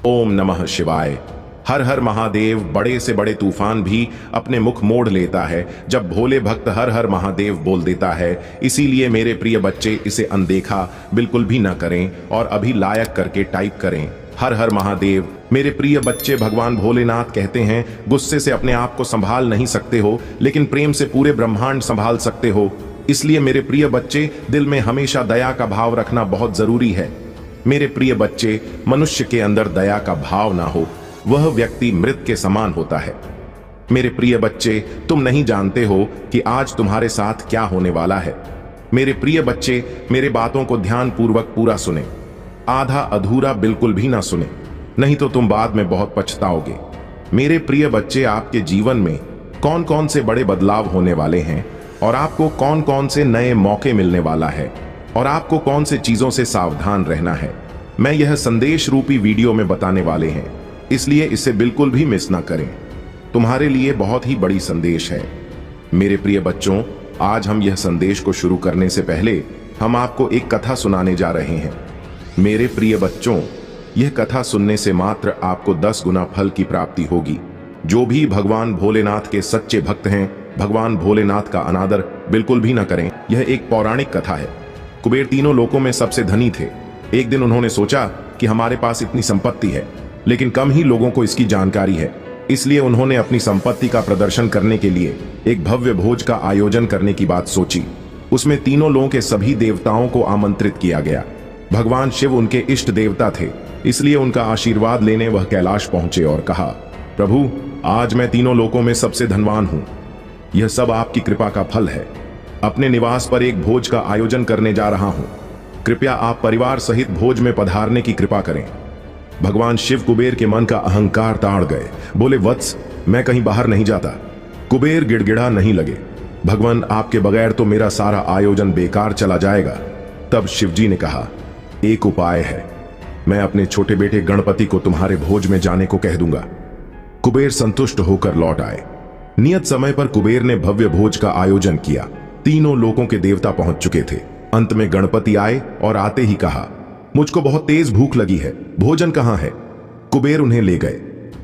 ओम नमः शिवाय। हर हर महादेव। बड़े से बड़े तूफान भी अपने मुख मोड़ लेता है जब भोले भक्त हर हर महादेव बोल देता है। इसीलिए मेरे प्रिय बच्चे इसे अनदेखा बिल्कुल भी न करें और अभी लायक करके टाइप करें हर हर महादेव। मेरे प्रिय बच्चे, भगवान भोलेनाथ कहते हैं, गुस्से से अपने आप को संभाल नहीं सकते हो, लेकिन प्रेम से पूरे ब्रह्मांड संभाल सकते हो। इसलिए मेरे प्रिय बच्चे, दिल में हमेशा दया का भाव रखना बहुत जरूरी है। मेरे प्रिय बच्चे, मनुष्य के अंदर दया का भाव ना हो, वह व्यक्ति मृत के समान होता है। मेरे प्रिय बच्चे, तुम नहीं जानते हो कि आज तुम्हारे साथ क्या होने वाला है। मेरे प्रिय बच्चे, मेरे बातों को ध्यान पूर्वक पूरा सुने, आधा अधूरा बिल्कुल भी ना सुने, नहीं तो तुम बाद में बहुत पछताओगे। मेरे प्रिय बच्चे, आपके जीवन में कौन कौन से बड़े बदलाव होने वाले हैं और आपको कौन कौन से नए मौके मिलने वाला है और आपको कौन से चीजों से सावधान रहना है, मैं यह संदेश रूपी वीडियो में बताने वाले हैं। इसलिए इसे बिल्कुल भी मिस ना करें। तुम्हारे लिए बहुत ही बड़ी संदेश है। मेरे प्रिय बच्चों, आज हम यह संदेश को शुरू करने से पहले हम आपको एक कथा सुनाने जा रहे हैं। मेरे प्रिय बच्चों, यह कथा सुनने से मात्र आपको 10 गुना फल की प्राप्ति होगी। जो भी भगवान भोलेनाथ के सच्चे भक्त हैं, भगवान भोलेनाथ का अनादर बिल्कुल भी न करें। यह एक पौराणिक कथा है। कुबेर तीनों लोकों में सबसे धनी थे। एक दिन उन्होंने सोचा कि हमारे पास इतनी संपत्ति है, लेकिन कम ही लोगों को इसकी जानकारी है। इसलिए उन्होंने अपनी संपत्ति का प्रदर्शन करने के लिए एक भव्य भोज का आयोजन करने की बात सोची। उसमें तीनों लोगों के सभी देवताओं को आमंत्रित किया गया। भगवान शिव उनके इष्ट देवता थे, इसलिए उनका आशीर्वाद लेने वह कैलाश पहुंचे और कहा, प्रभु, आज मैं तीनों लोकों में सबसे धनवान हूं। यह सब आपकी कृपा का फल है। अपने निवास पर एक भोज का आयोजन करने जा रहा हूं। कृपया आप परिवार सहित भोज में पधारने की कृपा करें। भगवान शिव कुबेर के मन का अहंकार ताड़ गए। बोले, वत्स, मैं कहीं बाहर नहीं जाता। कुबेर गिड़गिड़ा नहीं लगे। भगवान, आपके बगैर तो मेरा सारा आयोजन बेकार चला जाएगा। तब शिवजी ने कहा, एक उपाय है। मैं अपने छोटे बेटे गणपति को तुम्हारे भोज में जाने को कह दूंगा। कुबेर संतुष्ट होकर लौट आए। नियत समय पर कुबेर ने भव्य भोज का आयोजन किया। तीनों लोकों के देवता पहुंच चुके थे। अंत में गणपति आए और आते ही कहा, मुझको बहुत तेज भूख लगी है, भोजन कहां है? कुबेर उन्हें ले गए।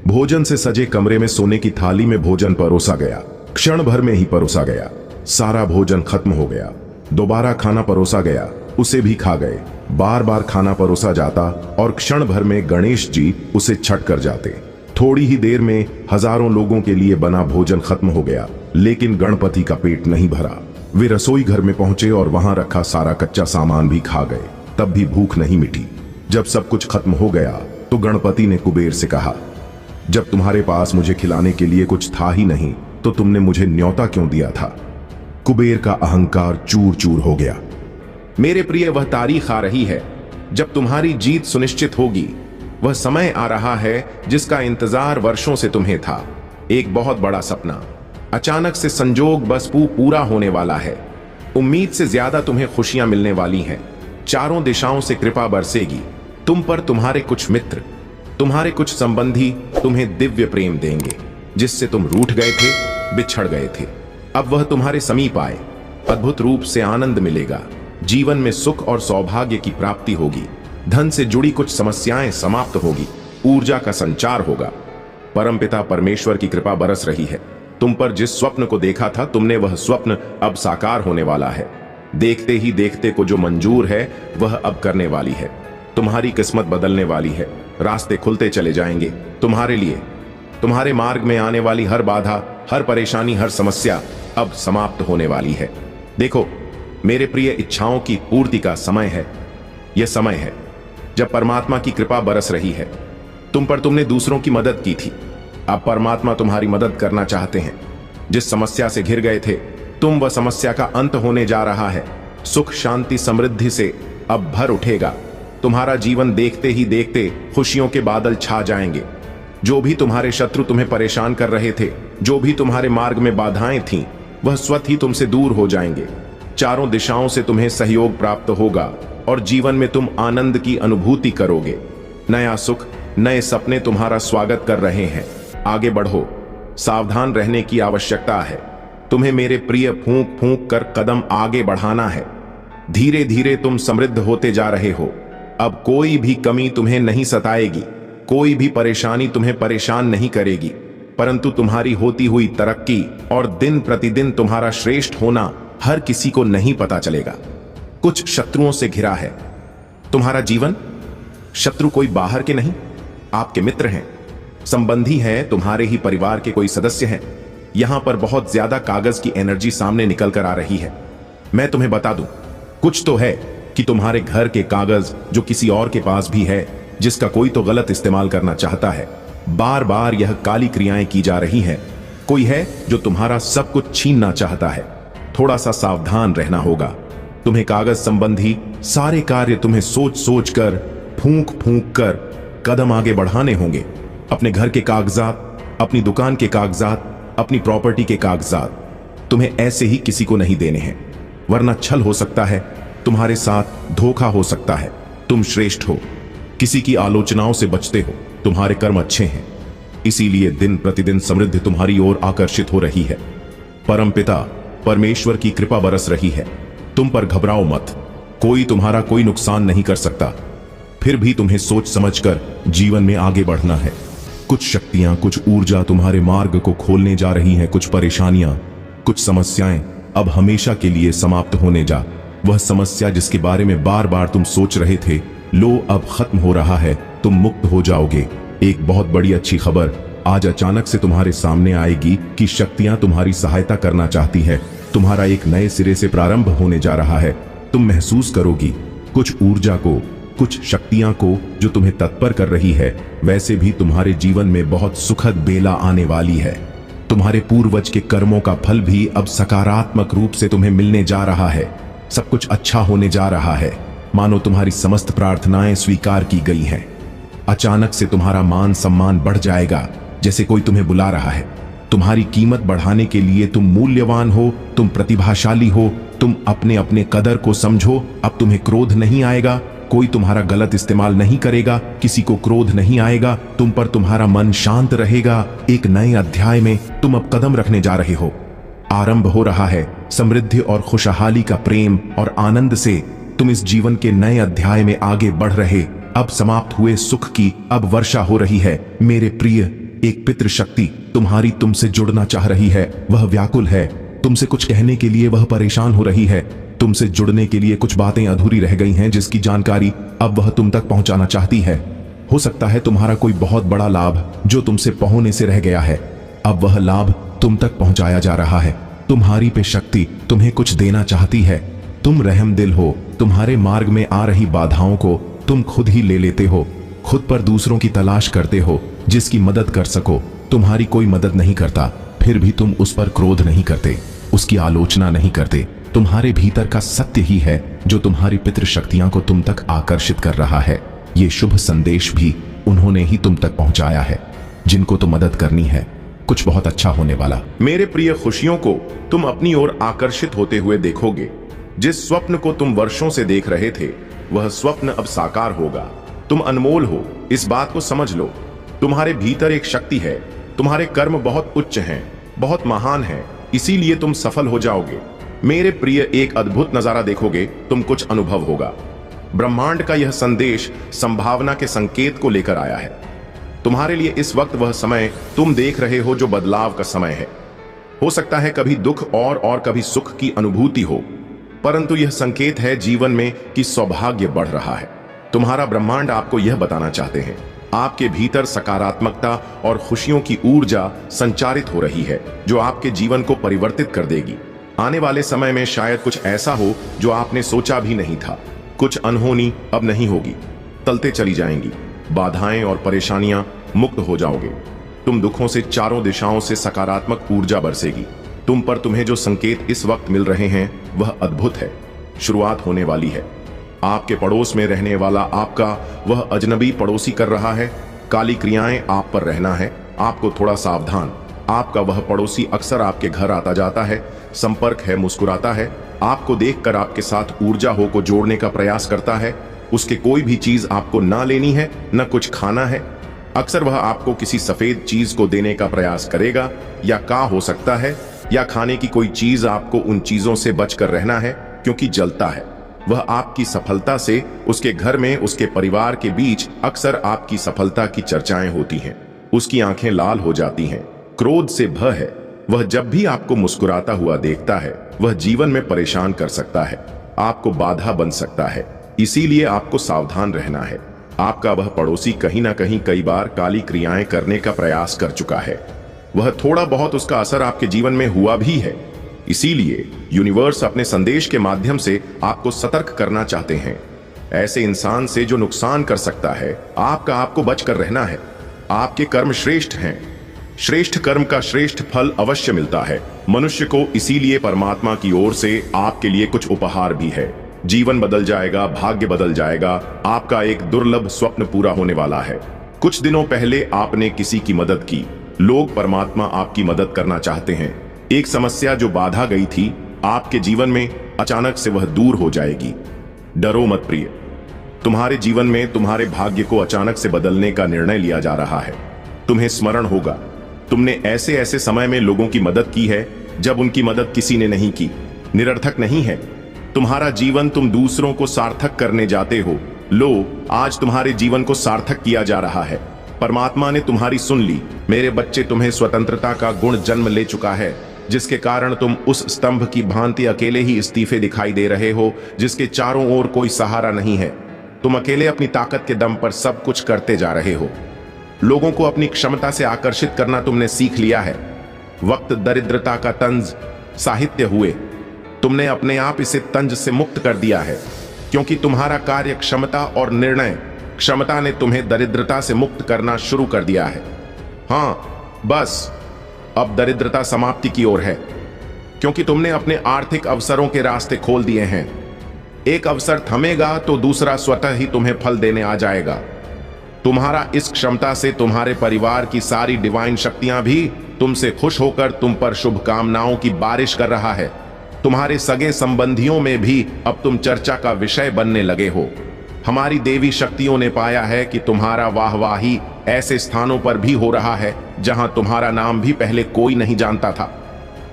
भोजन से सजे कमरे में सोने की थाली में भोजन परोसा गया। क्षण भर में ही परोसा गया। सारा भोजन खत्म हो गया। दोबारा खाना परोसा गया, उसे भी खा गए। बार बार खाना परोसा जाता और क्षण भर में गणेश जी उसे छट कर जाते। थोड़ी ही देर में हजारों लोगों के लिए बना भोजन खत्म हो गया, लेकिन गणपति का पेट नहीं भरा। वे रसोई घर में पहुंचे और वहां रखा सारा कच्चा सामान भी खा गए, तब भी भूख नहीं मिटी। जब सब कुछ खत्म हो गया तो गणपति ने कुबेर से कहा, जब तुम्हारे पास मुझे खिलाने के लिए कुछ था ही नहीं तो तुमने मुझे न्योता क्यों दिया था? कुबेर का अहंकार चूर चूर हो गया। मेरे प्रिय, वह तारीख आ रही है जब तुम्हारी जीत सुनिश्चित होगी। वह समय आ रहा है जिसका इंतजार वर्षों से तुम्हें था। एक बहुत बड़ा सपना अचानक से संजोग बस पूरा होने वाला है। उम्मीद से ज्यादा तुम्हें खुशियां मिलने वाली हैं। चारों दिशाओं से कृपा बरसेगी तुम पर। तुम्हारे कुछ मित्र, तुम्हारे कुछ संबंधी तुम्हें दिव्य प्रेम देंगे, जिससे तुम रूठ गए थे, बिछड़ गए थे। अब वह तुम्हारे समीप आए। अद्भुत रूप से आनंद मिलेगा। जीवन में सुख और सौभाग्य की प्राप्ति होगी। धन से जुड़ी कुछ समस्याएं समाप्त होगी। ऊर्जा का संचार होगा। परमपिता परमेश्वर की कृपा बरस रही है। तुम पर जिस स्वप्न को देखा था तुमने, वह स्वप्न अब साकार होने वाला है। देखते ही देखते को जो मंजूर है वह अब करने वाली है। तुम्हारी किस्मत बदलने वाली है। रास्ते खुलते चले जाएंगे तुम्हारे लिए। तुम्हारे मार्ग में आने वाली हर बाधा, हर परेशानी, हर समस्या अब समाप्त होने वाली है। देखो मेरे प्रिय, इच्छाओं की पूर्ति का समय है। यह समय है जब परमात्मा की कृपा बरस रही है तुम पर। तुमने दूसरों की मदद की थी, अब परमात्मा तुम्हारी मदद करना चाहते हैं। जिस समस्या से घिर गए थे तुम, वह समस्या का अंत होने जा रहा है। सुख, शांति, समृद्धि से अब भर उठेगा। तुम्हारा जीवन देखते ही देखते खुशियों के बादल छा जाएंगे। जो भी तुम्हारे शत्रु तुम्हें परेशान कर रहे थे, जो भी तुम्हारे मार्ग में बाधाएं थीं, वह स्वतः ही तुमसे दूर हो जाएंगे। चारों दिशाओं से तुम्हें सहयोग प्राप्त होगा और जीवन में तुम आनंद की अनुभूति करोगे। नया सुख, नए सपने तुम्हारा स्वागत कर रहे हैं। आगे बढ़ो, सावधान रहने की आवश्यकता है। तुम्हें मेरे प्रिय फूंक फूंक कर कदम आगे बढ़ाना है। धीरे धीरे तुम समृद्ध होते जा रहे हो। अब कोई भी कमी तुम्हें नहीं सताएगी। कोई भी परेशानी तुम्हें परेशान नहीं करेगी, परंतु तुम्हारी होती हुई तरक्की और दिन प्रतिदिन तुम्हारा श्रेष्ठ होना हर किसी को नहीं पता चलेगा। कुछ शत्रुओं से घिरा है तुम्हारा जीवन। शत्रु कोई बाहर के नहीं, आपके मित्र हैं, संबंधी हैं, तुम्हारे ही परिवार के कोई सदस्य हैं। यहां पर बहुत ज्यादा कागज की एनर्जी सामने निकल कर आ रही है। मैं तुम्हें बता दूं, कुछ तो है कि तुम्हारे घर के कागज जो किसी और के पास भी है, जिसका कोई तो गलत इस्तेमाल करना चाहता है। बार बार यह काली क्रियाएं की जा रही हैं। कोई है जो तुम्हारा सब कुछ छीनना चाहता है। थोड़ा सा सावधान रहना होगा। तुम्हें कागज संबंधी सारे कार्य तुम्हें सोच सोच कर, फूंक फूंक कर कदम आगे बढ़ाने होंगे। अपने घर के कागजात, अपनी दुकान के कागजात, अपनी प्रॉपर्टी के कागजात तुम्हें ऐसे ही किसी को नहीं देने हैं, वरना छल हो सकता है, तुम्हारे साथ धोखा हो सकता है। तुम श्रेष्ठ हो, किसी की आलोचनाओं से बचते हो, तुम्हारे कर्म अच्छे हैं, इसीलिए दिन प्रतिदिन समृद्धि तुम्हारी ओर आकर्षित हो रही है। परमपिता परमेश्वर की कृपा बरस रही है। तुम पर घबराओ मत, कोई तुम्हारा कोई नुकसान नहीं कर सकता। फिर भी तुम्हें सोच समझकर जीवन में आगे बढ़ना है। कुछ शक्तियां, कुछ ऊर्जा तुम्हारे मार्ग को खोलने जा रही हैं। कुछ परेशानियां, कुछ समस्याएं अब हमेशा के लिए समाप्त होने जा। वह समस्या जिसके बारे में बार बार तुम सोच रहे थे, लो अब खत्म हो रहा है, तुम मुक्त हो जाओगे। एक बहुत बड़ी अच्छी खबर आज अचानक से तुम्हारे सामने आएगी कि शक्तियां तुम्हारी सहायता करना चाहती है। तुम्हारा एक नए सिरे से प्रारंभ होने जा रहा है। तुम महसूस करोगी कुछ ऊर्जा को, कुछ शक्तियां को जो तुम्हें तत्पर कर रही है। वैसे भी तुम्हारे जीवन में बहुत सुखद बेला आने वाली है। तुम्हारे पूर्वज के कर्मों का फल भी अब सकारात्मक रूप से तुम्हें मिलने जा रहा है। सब कुछ अच्छा होने जा रहा है, मानो तुम्हारी समस्त प्रार्थनाएं स्वीकार की गई हैं। अचानक से तुम्हारा मान सम्मान बढ़ जाएगा, जैसे कोई तुम्हें बुला रहा है। तुम्हारी कीमत बढ़ाने के लिए तुम मूल्यवान हो, तुम प्रतिभाशाली हो, तुम अपने अपने कदर को समझो। अब तुम्हें क्रोध नहीं आएगा, कोई तुम्हारा गलत इस्तेमाल नहीं करेगा, किसी को क्रोध नहीं आएगा, तुम पर तुम्हारा मन शांत रहेगा। एक नए अध्याय में तुम अब कदम रखने जा रहे हो। आरंभ हो रहा है समृद्धि और खुशहाली का, प्रेम और आनंद से तुम इस जीवन के नए अध्याय में आगे बढ़ रहे। अब समाप्त हुए सुख की अब वर्षा हो रही है। मेरे प्रिय, एक पितृ शक्ति तुम्हारी तुमसे जुड़ना चाह रही है। वह व्याकुल है, तुमसे कुछ कहने के लिए वह परेशान हो रही है। तुमसे जुड़ने के लिए कुछ बातें अधूरी रह गई हैं, जिसकी जानकारी अब वह तुम तक पहुंचाना चाहती है। हो सकता है तुम्हारा कोई बहुत बड़ा लाभ जो तुमसे पहुंचने से रह गया है, अब वह लाभ तुम तक पहुंचाया जा रहा है। तुम्हारी पे शक्ति तुम्हें कुछ देना चाहती है। तुम रहम दिल हो, तुम्हारे मार्ग में आ रही बाधाओं को तुम खुद ही ले लेते हो। खुद पर दूसरों की तलाश करते हो जिसकी मदद कर सको। तुम्हारी कोई मदद नहीं करता, फिर भी तुम उस पर क्रोध नहीं करते, उसकी आलोचना नहीं करते। तुम्हारे भीतर का सत्य ही है जो तुम्हारी पितृ शक्तियां को तुम तक आकर्षित कर रहा है। ये शुभ संदेश भी उन्होंने ही तुम तक पहुंचाया है। जिनको तो मदद करनी है, कुछ बहुत अच्छा होने वाला। मेरे प्रिय, खुशियों को तुम अपनी ओर आकर्षित होते हुए देखोगे। जिस स्वप्न को तुम वर्षों से देख रहे थे, वह स्वप्न अब साकार होगा। तुम अनमोल हो, इस बात को समझ लो। तुम्हारे भीतर एक शक्ति है। तुम्हारे कर्म बहुत उच्च हैं, बहुत महान हैं, इसीलिए तुम सफल हो जाओगे। मेरे प्रिय, एक अद्भुत नजारा देखोगे, तुम कुछ अनुभव होगा। ब्रह्मांड का यह संदेश संभावना के संकेत को लेकर आया है। तुम्हारे लिए इस वक्त वह समय तुम देख रहे हो जो बदलाव का समय है। हो सकता है कभी दुख और कभी सुख की अनुभूति हो, परंतु यह संकेत है जीवन में कि सौभाग्य बढ़ रहा है। तुम्हारा ब्रह्मांड आपको यह बताना चाहते हैं, आपके भीतर सकारात्मकता और खुशियों की ऊर्जा संचारित हो रही है, जो आपके जीवन को परिवर्तित कर देगी। आने वाले समय में शायद कुछ ऐसा हो जो आपने सोचा भी नहीं था। कुछ अनहोनी अब नहीं होगी, टलते चली जाएंगी। बाधाएं और परेशानियां मुक्त हो जाओगे। तुम दुखों से चारों दिशाओं से सकारात्मक ऊर्जा बरसेगी। तुम पर तुम्हें जो संकेत इस वक्त मिल रहे हैं वह अद्भुत है। शुरुआत होने वाली है। आपके पड़ोस में रहने वाला आपका वह अजनबी पड़ोसी कर रहा है काली क्रियाएं। आप पर रहना है, आपको थोड़ा सावधान। आपका वह पड़ोसी अक्सर आपके घर आता जाता है, संपर्क है, मुस्कुराता है, आपको देखकर आपके साथ ऊर्जा हो को जोड़ने का प्रयास करता है। उसके कोई भी चीज आपको ना लेनी है, न कुछ खाना है। अक्सर वह आपको किसी सफेद चीज को देने का प्रयास करेगा, या का हो सकता है या खाने की कोई चीज। आपको उन चीजों से बचकर रहना है क्योंकि जलता है। वह आपकी सफलता से उसके घर में, उसके परिवार के बीच अक्सर आपकी सफलता की चर्चाएं होती हैं। उसकी आंखें लाल हो जाती हैं, क्रोध से भय है। वह जब भी आपको मुस्कुराता हुआ देखता है, वह जीवन में परेशान कर सकता है, आपको बाधा बन सकता है। इसीलिए आपको सावधान रहना है। आपका वह पड़ोसी कहीं ना कहीं कई बार काली क्रियाएं करने का प्रयास कर चुका है। वह थोड़ा बहुत उसका असर आपके जीवन में हुआ भी है। इसीलिए यूनिवर्स अपने संदेश के माध्यम से आपको सतर्क करना चाहते हैं। ऐसे इंसान से जो नुकसान कर सकता है, आपको बचकर रहना है। आपके कर्म श्रेष्ठ हैं। श्रेष्ठ कर्म का श्रेष्ठ फल अवश्य मिलता है मनुष्य को। इसीलिए परमात्मा की ओर से आपके लिए कुछ उपहार भी है। जीवन बदल जाएगा, भाग्य बदल जाएगा। आपका एक दुर्लभ स्वप्न पूरा होने वाला है। कुछ दिनों पहले आपने किसी की मदद की। लोग परमात्मा आपकी मदद करना चाहते हैं। एक समस्या जो बाधा गई थी आपके जीवन में, अचानक से वह दूर हो जाएगी। डरो मत प्रिय, तुम्हारे जीवन में तुम्हारे भाग्य को अचानक से बदलने का निर्णय लिया जा रहा है। तुम्हें स्मरण होगा, तुमने ऐसे ऐसे समय में लोगों की मदद की है जब उनकी मदद किसी ने नहीं की। निरर्थक नहीं है तुम्हारा जीवन, तुम दूसरों को सार्थक करने जाते हो। लो, आज तुम्हारे जीवन को सार्थक किया जा रहा है। परमात्मा ने तुम्हारी सुन ली। मेरे बच्चे, तुम्हें स्वतंत्रता का गुण जन्म ले चुका है, जिसके कारण तुम उस स्तंभ की भांति अकेले ही इस्तीफे दिखाई दे रहे हो, जिसके चारों ओर कोई सहारा नहीं है। तुम अकेले अपनी ताकत के दम पर सब कुछ करते जा रहे हो। लोगों को अपनी क्षमता से आकर्षित करना तुमने सीख लिया है। वक्त दरिद्रता का तंज साहित्य हुए, तुमने अपने आप इसे तंज से मुक्त कर दिया है, क्योंकि तुम्हारा कार्य क्षमता और निर्णय क्षमता ने तुम्हें दरिद्रता से मुक्त करना शुरू कर दिया है। हाँ, बस अब दरिद्रता समाप्ति की ओर है, क्योंकि तुमने अपने आर्थिक अवसरों के रास्ते खोल दिए हैं। एक अवसर थमेगा तो दूसरा स्वतः ही तुम्हें फल देने आ जाएगा। तुम्हारा इस क्षमता से तुम्हारे परिवार की सारी डिवाइन शक्तियां भी तुमसे खुश होकर तुम पर शुभकामनाओं की बारिश कर रहा है। तुम्हारे सगे संबंधियों में भी अब तुम चर्चा का विषय बनने लगे हो। हमारी देवी शक्तियों ने पाया है कि तुम्हारा वाहवाही ऐसे स्थानों पर भी हो रहा है जहां तुम्हारा नाम भी पहले कोई नहीं जानता था।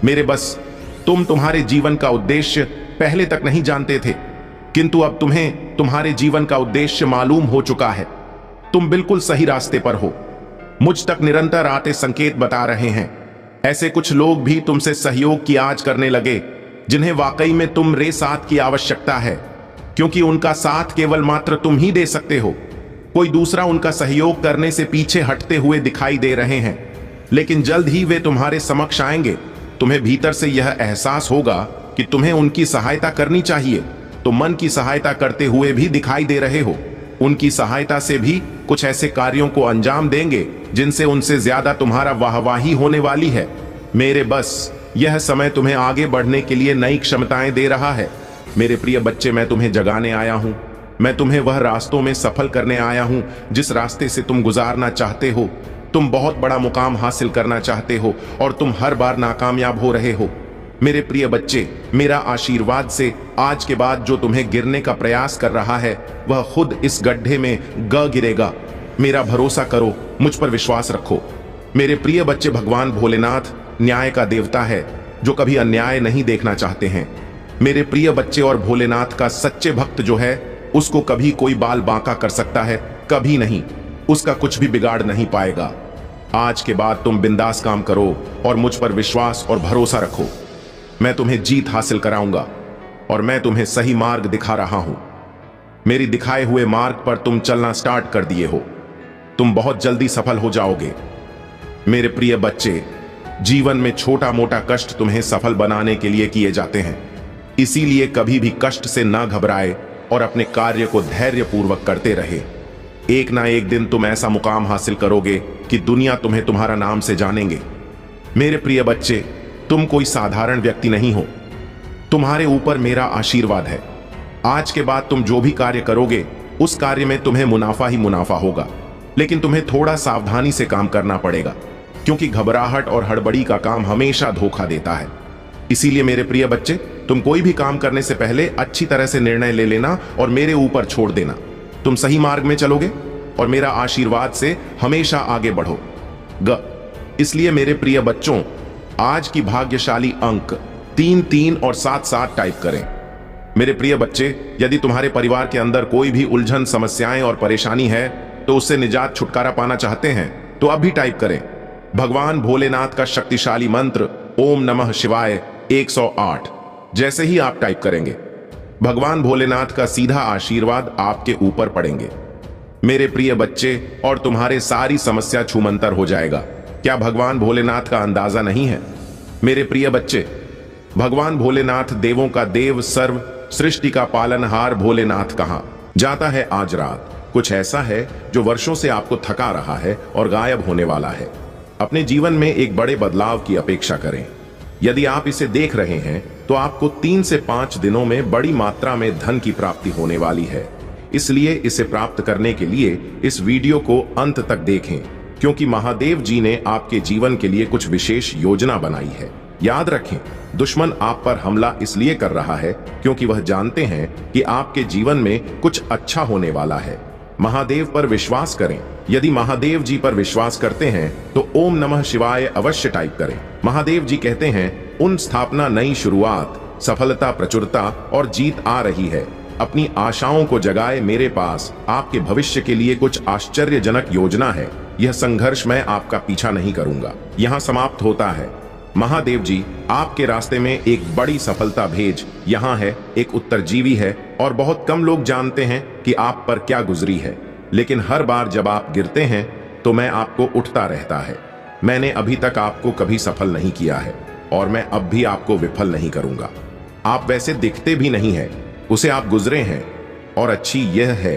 मेरे बस, तुम तुम्हारे जीवन का उद्देश्य पहले तक नहीं जानते थे, किंतु अब तुम्हें तुम्हारे जीवन का उद्देश्य मालूम हो चुका है। तुम बिल्कुल सही रास्ते पर हो। मुझ तक निरंतर आते संकेत बता रहे हैं। ऐसे कुछ लोग भी तुमसे सहयोग की आस करने लगे, जिन्हें वाकई में तुम साथ की आवश्यकता है, क्योंकि उनका साथ केवल मात्र तुम ही दे सकते हो। कोई दूसरा उनका सहयोग करने से पीछे हटते हुए दिखाई दे रहे हैं, लेकिन जल्द ही वे तुम्हारे समक्ष आएंगे। तुम्हें भीतर से यह एहसास होगा कि तुम्हें उनकी सहायता करनी चाहिए, तो मन की सहायता करते हुए भी दिखाई दे रहे हो। उनकी सहायता से भी कुछ ऐसे कार्यों को अंजाम देंगे जिनसे उनसे ज्यादा तुम्हारा वाहवाही होने वाली है। मेरे बस, यह समय तुम्हें आगे बढ़ने के लिए नई क्षमताएं दे रहा है। मेरे प्रिय बच्चे, मैं तुम्हें जगाने आया हूं। मैं तुम्हें वह रास्तों में सफल करने आया हूं जिस रास्ते से तुम गुजारना चाहते हो। तुम बहुत बड़ा मुकाम हासिल करना चाहते हो और तुम हर बार नाकामयाब हो रहे हो। मेरे प्रिय बच्चे, मेरा आशीर्वाद से आज के बाद जो तुम्हें गिरने का प्रयास कर रहा है, वह खुद इस गड्ढे में गिरेगा। मेरा भरोसा करो, मुझ पर विश्वास रखो। मेरे प्रिय बच्चे, भगवान भोलेनाथ न्याय का देवता है, जो कभी अन्याय नहीं देखना चाहते हैं। मेरे प्रिय बच्चे, और भोलेनाथ का सच्चे भक्त जो है, उसको कभी कोई बाल बांका कर सकता है? कभी नहीं। उसका कुछ भी बिगाड़ नहीं पाएगा। आज के बाद तुम बिंदास काम करो और मुझ पर विश्वास और भरोसा रखो। मैं तुम्हें जीत हासिल कराऊंगा और मैं तुम्हें सही मार्ग दिखा रहा हूं। मेरी दिखाए हुए मार्ग पर तुम चलना स्टार्ट कर दिए हो। तुम बहुत जल्दी सफल हो जाओगे। मेरे प्रिय बच्चे, जीवन में छोटा मोटा कष्ट तुम्हें सफल बनाने के लिए किए जाते हैं। इसीलिए कभी भी कष्ट से ना घबराए और अपने कार्य को धैर्यपूर्वक करते रहे। एक ना एक दिन तुम ऐसा मुकाम हासिल करोगे कि दुनिया तुम्हें तुम्हारा नाम से जानेंगे। मेरे प्रिय बच्चे, तुम कोई साधारण व्यक्ति नहीं हो। तुम्हारे ऊपर मेरा आशीर्वाद है। आज के बाद तुम जो भी कार्य करोगे, उस कार्य में तुम्हें मुनाफा ही मुनाफा होगा। लेकिन तुम्हें थोड़ा सावधानी से काम करना पड़ेगा, क्योंकि घबराहट और हड़बड़ी का काम हमेशा धोखा देता है। इसीलिए मेरे प्रिय बच्चे, तुम कोई भी काम करने से पहले अच्छी तरह से निर्णय ले लेना और मेरे ऊपर छोड़ देना। तुम सही मार्ग में चलोगे और मेरा आशीर्वाद से हमेशा आगे बढ़ो। इसलिए मेरे प्रिय बच्चों, आज की भाग्यशाली अंक 3, 3 और 7, 7 टाइप करें। मेरे प्रिय बच्चे, यदि तुम्हारे परिवार के अंदर कोई भी उलझन, समस्याएं और परेशानी है तो उससे निजात, छुटकारा पाना चाहते हैं तो अब भी टाइप करें भगवान भोलेनाथ का शक्तिशाली मंत्र ओम नमः शिवाय 108। जैसे ही आप टाइप करेंगे, भगवान भोलेनाथ का सीधा आशीर्वाद आपके ऊपर पड़ेंगे मेरे प्रिय बच्चे, और तुम्हारे सारी समस्या छूमंतर हो जाएगा। क्या भगवान भोलेनाथ का अंदाजा नहीं है? मेरे प्रिय बच्चे, भगवान भोलेनाथ देवों का देव, सर्व सृष्टि का पालनहार भोलेनाथ कहाँ जाता है आज रात? कुछ ऐसा है जो वर्षों से आपको थका रहा है और गायब होने वाला है। अपने जीवन में एक बड़े बदलाव की अपेक्षा करें। यदि आप इसे देख रहे हैं तो आपको 3 से 5 दिनों में बड़ी मात्रा में धन की प्राप्ति होने वाली है। इसलिए इसे प्राप्त करने के लिए इस वीडियो को अंत तक देखें, क्योंकि महादेव जी ने आपके जीवन के लिए कुछ विशेष योजना बनाई है। याद रखें, दुश्मन आप पर हमला इसलिए कर रहा है क्योंकि वह जानते हैं कि आपके जीवन में कुछ अच्छा होने वाला है। महादेव पर विश्वास करें। यदि महादेव जी पर विश्वास करते हैं तो ओम नमः शिवाय अवश्य टाइप करें। महादेव जी कहते हैं, उन स्थापना, नई शुरुआत, सफलता, प्रचुरता और जीत आ रही है। अपनी आशाओं को जगाए, मेरे पास आपके भविष्य के लिए कुछ आश्चर्यजनक योजना है। यह संघर्ष मैं आपका पीछा नहीं करूंगा, यहाँ समाप्त होता है। महादेव जी आपके रास्ते में एक बड़ी सफलता भेज यहाँ है। एक उत्तरजीवी है और बहुत कम लोग जानते हैं कि आप पर क्या गुजरी है, लेकिन हर बार जब आप गिरते हैं तो मैं आपको उठता रहता है। मैंने अभी तक आपको कभी सफल नहीं किया है और मैं अब भी आपको विफल नहीं करूंगा। आप वैसे दिखते भी नहीं है, उसे आप गुजरे हैं, और अच्छी यह है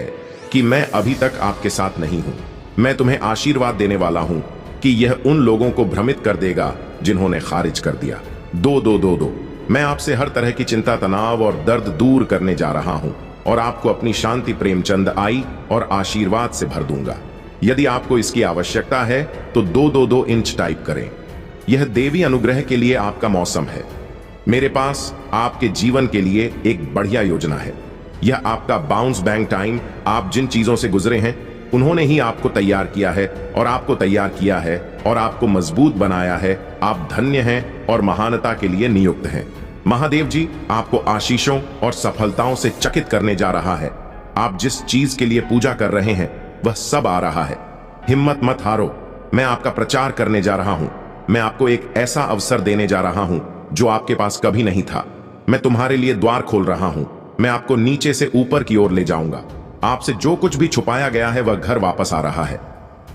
कि मैं अभी तक आपके साथ नहीं हूं। मैं तुम्हें आशीर्वाद देने वाला हूं कि यह उन लोगों को भ्रमित कर देगा जिन्होंने खारिज कर दिया। 2-2-2-2। मैं आपसे हर तरह की चिंता, तनाव और दर्द दूर करने जा रहा हूं और आपको अपनी शांति, प्रेमचंद आई और आशीर्वाद से भर दूंगा। यदि आपको इसकी आवश्यकता है तो 2-2-2 इंच टाइप करें। यह देवी अनुग्रह के लिए आपका मौसम है। मेरे पास आपके जीवन के लिए एक बढ़िया योजना है। यह आपका बाउंस बैंक टाइम। आप जिन चीजों से गुजरे हैं उन्होंने ही आपको तैयार किया है और आपको तैयार किया है और आपको मजबूत बनाया है। आप धन्य हैं और महानता के लिए नियुक्त हैं। महादेव जी आपको आशीषों और सफलताओं से चकित करने जा रहा है। आप जिस चीज के लिए पूजा कर रहे हैं वह सब आ रहा है। हिम्मत मत हारो। मैं आपका प्रचार करने जा रहा हूं। मैं आपको एक ऐसा अवसर देने जा रहा हूं जो आपके पास कभी नहीं था। मैं तुम्हारे लिए द्वार खोल रहा हूं। मैं आपको नीचे से ऊपर की ओर ले जाऊंगा। आपसे जो कुछ भी छुपाया गया है वह घर वापस आ रहा है।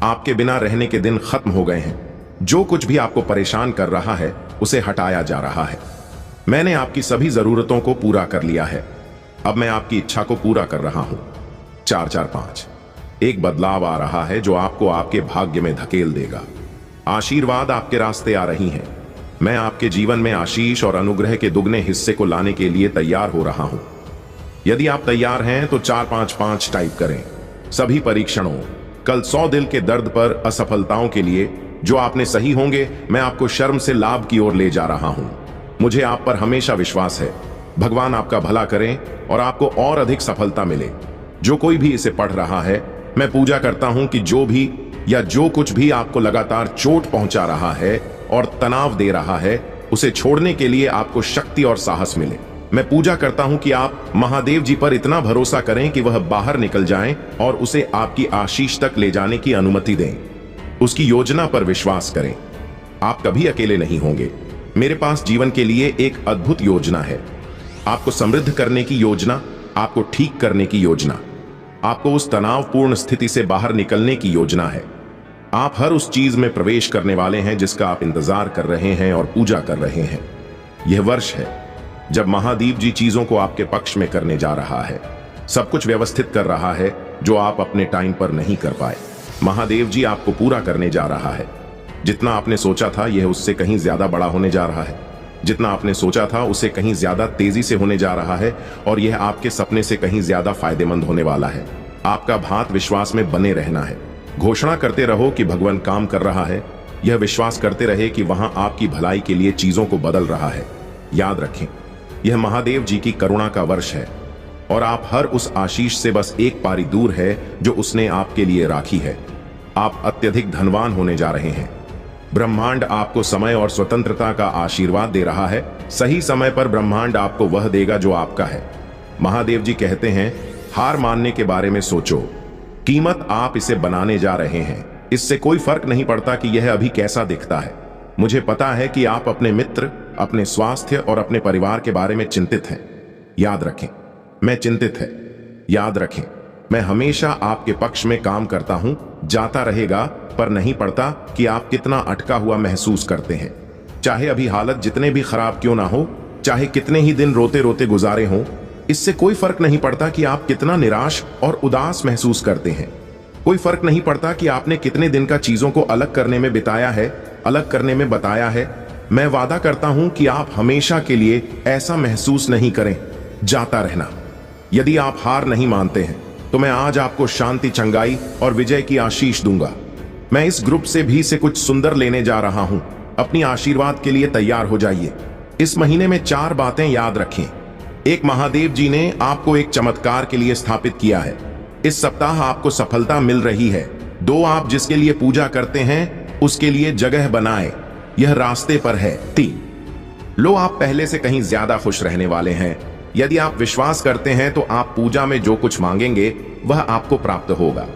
आपके बिना रहने के दिन खत्म हो गए हैं। जो कुछ भी आपको परेशान कर रहा है उसे हटाया जा रहा है। मैंने आपकी सभी जरूरतों को पूरा कर लिया है। अब मैं आपकी इच्छा को पूरा कर रहा हूं। 4-4-5। एक बदलाव आ रहा है जो आपको आपके भाग्य में धकेल देगा। आशीर्वाद आपके रास्ते आ रही हैं। मैं आपके जीवन में आशीष और अनुग्रह के दुगने हिस्से को लाने के लिए तैयार हो रहा हूं। यदि आप तैयार हैं तो 4-5-5 टाइप करें। सभी परीक्षणों, कल 100 दिल के दर्द पर, असफलताओं के लिए जो आपने सही होंगे, मैं आपको शर्म से लाभ की ओर ले जा रहा हूं। मुझे आप पर हमेशा विश्वास है। भगवान आपका भला करें और आपको और अधिक सफलता मिले। जो कोई भी इसे पढ़ रहा है, मैं पूजा करता हूं कि जो भी या जो कुछ भी आपको लगातार चोट पहुंचा रहा है और तनाव दे रहा है, उसे छोड़ने के लिए आपको शक्ति और साहस मिले। मैं पूजा करता हूं कि आप महादेव जी पर इतना भरोसा करें कि वह बाहर निकल जाएं और उसे आपकी आशीष तक ले जाने की अनुमति दें। उसकी योजना पर विश्वास करें। आप कभी अकेले नहीं होंगे। मेरे पास जीवन के लिए एक अद्भुत योजना है। आपको समृद्ध करने की योजना, आपको ठीक करने की योजना, आपको उस तनावपूर्ण स्थिति से बाहर निकलने की योजना है। आप हर उस चीज में प्रवेश करने वाले हैं जिसका आप इंतजार कर रहे हैं और पूजा कर रहे हैं। यह वर्ष है जब महादेव जी चीजों को आपके पक्ष में करने जा रहा है। सब कुछ व्यवस्थित कर रहा है जो आप अपने टाइम पर नहीं कर पाए। महादेव जी आपको पूरा करने जा रहा है। जितना आपने सोचा था यह उससे कहीं ज्यादा बड़ा होने जा रहा है। जितना आपने सोचा था उसे कहीं ज्यादा तेजी से होने जा रहा है और यह आपके सपने से कहीं ज्यादा फायदेमंद होने वाला है। आपका भात विश्वास में बने रहना है। घोषणा करते रहो कि भगवान काम कर रहा है। यह विश्वास करते रहे कि वहां आपकी भलाई के लिए चीजों को बदल रहा है। याद रखें, यह महादेव जी की करुणा का वर्ष है और आप हर उस आशीष से बस एक पारी दूर है जो उसने आपके लिए राखी है। आप अत्यधिक धनवान होने जा रहे हैं। ब्रह्मांड आपको समय और स्वतंत्रता का आशीर्वाद दे रहा है। सही समय पर ब्रह्मांड आपको वह देगा जो आपका है। महादेव जी कहते हैं, हार मानने के बारे में सोचो। कीमत आप इसे बनाने जा रहे हैं, इससे कोई फर्क नहीं पड़ता कि यह अभी कैसा दिखता है। मुझे पता है कि आप अपने मित्र, अपने स्वास्थ्य और अपने परिवार के बारे में चिंतित हैं। याद रखें, मैं चिंतित है। याद रखें, मैं हमेशा आपके पक्ष में काम करता हूं। जाता रहेगा, पर नहीं पड़ता कि आप कितना अटका हुआ महसूस करते हैं। चाहे अभी हालत जितने भी खराब क्यों ना हो, चाहे कितने ही दिन रोते रोते गुजारे हों, इससे कोई फर्क नहीं पड़ता कि आप कितना निराश और उदास महसूस करते हैं। कोई फर्क नहीं पड़ता कि आपने कितने दिन का चीजों को अलग करने में बिताया है, अलग करने में बताया है। मैं वादा करता हूं कि आप हमेशा के लिए ऐसा महसूस नहीं करें। जाता रहना। यदि आप हार नहीं मानते हैं तो मैं आज आपको शांति, चंगाई और विजय की आशीष दूंगा। मैं इस ग्रुप से भी से कुछ सुंदर लेने जा रहा हूं। अपनी आशीर्वाद के लिए तैयार हो जाइए। इस महीने में 4 बातें याद रखें। एक, महादेव जी ने आपको एक चमत्कार के लिए स्थापित किया है। इस सप्ताह आपको सफलता मिल रही है। 2, आप जिसके लिए पूजा करते हैं उसके लिए जगह बनाएं, यह रास्ते पर है। 3, लो, आप पहले से कहीं ज्यादा खुश रहने वाले हैं। यदि आप विश्वास करते हैं तो आप पूजा में जो कुछ मांगेंगे वह आपको प्राप्त होगा।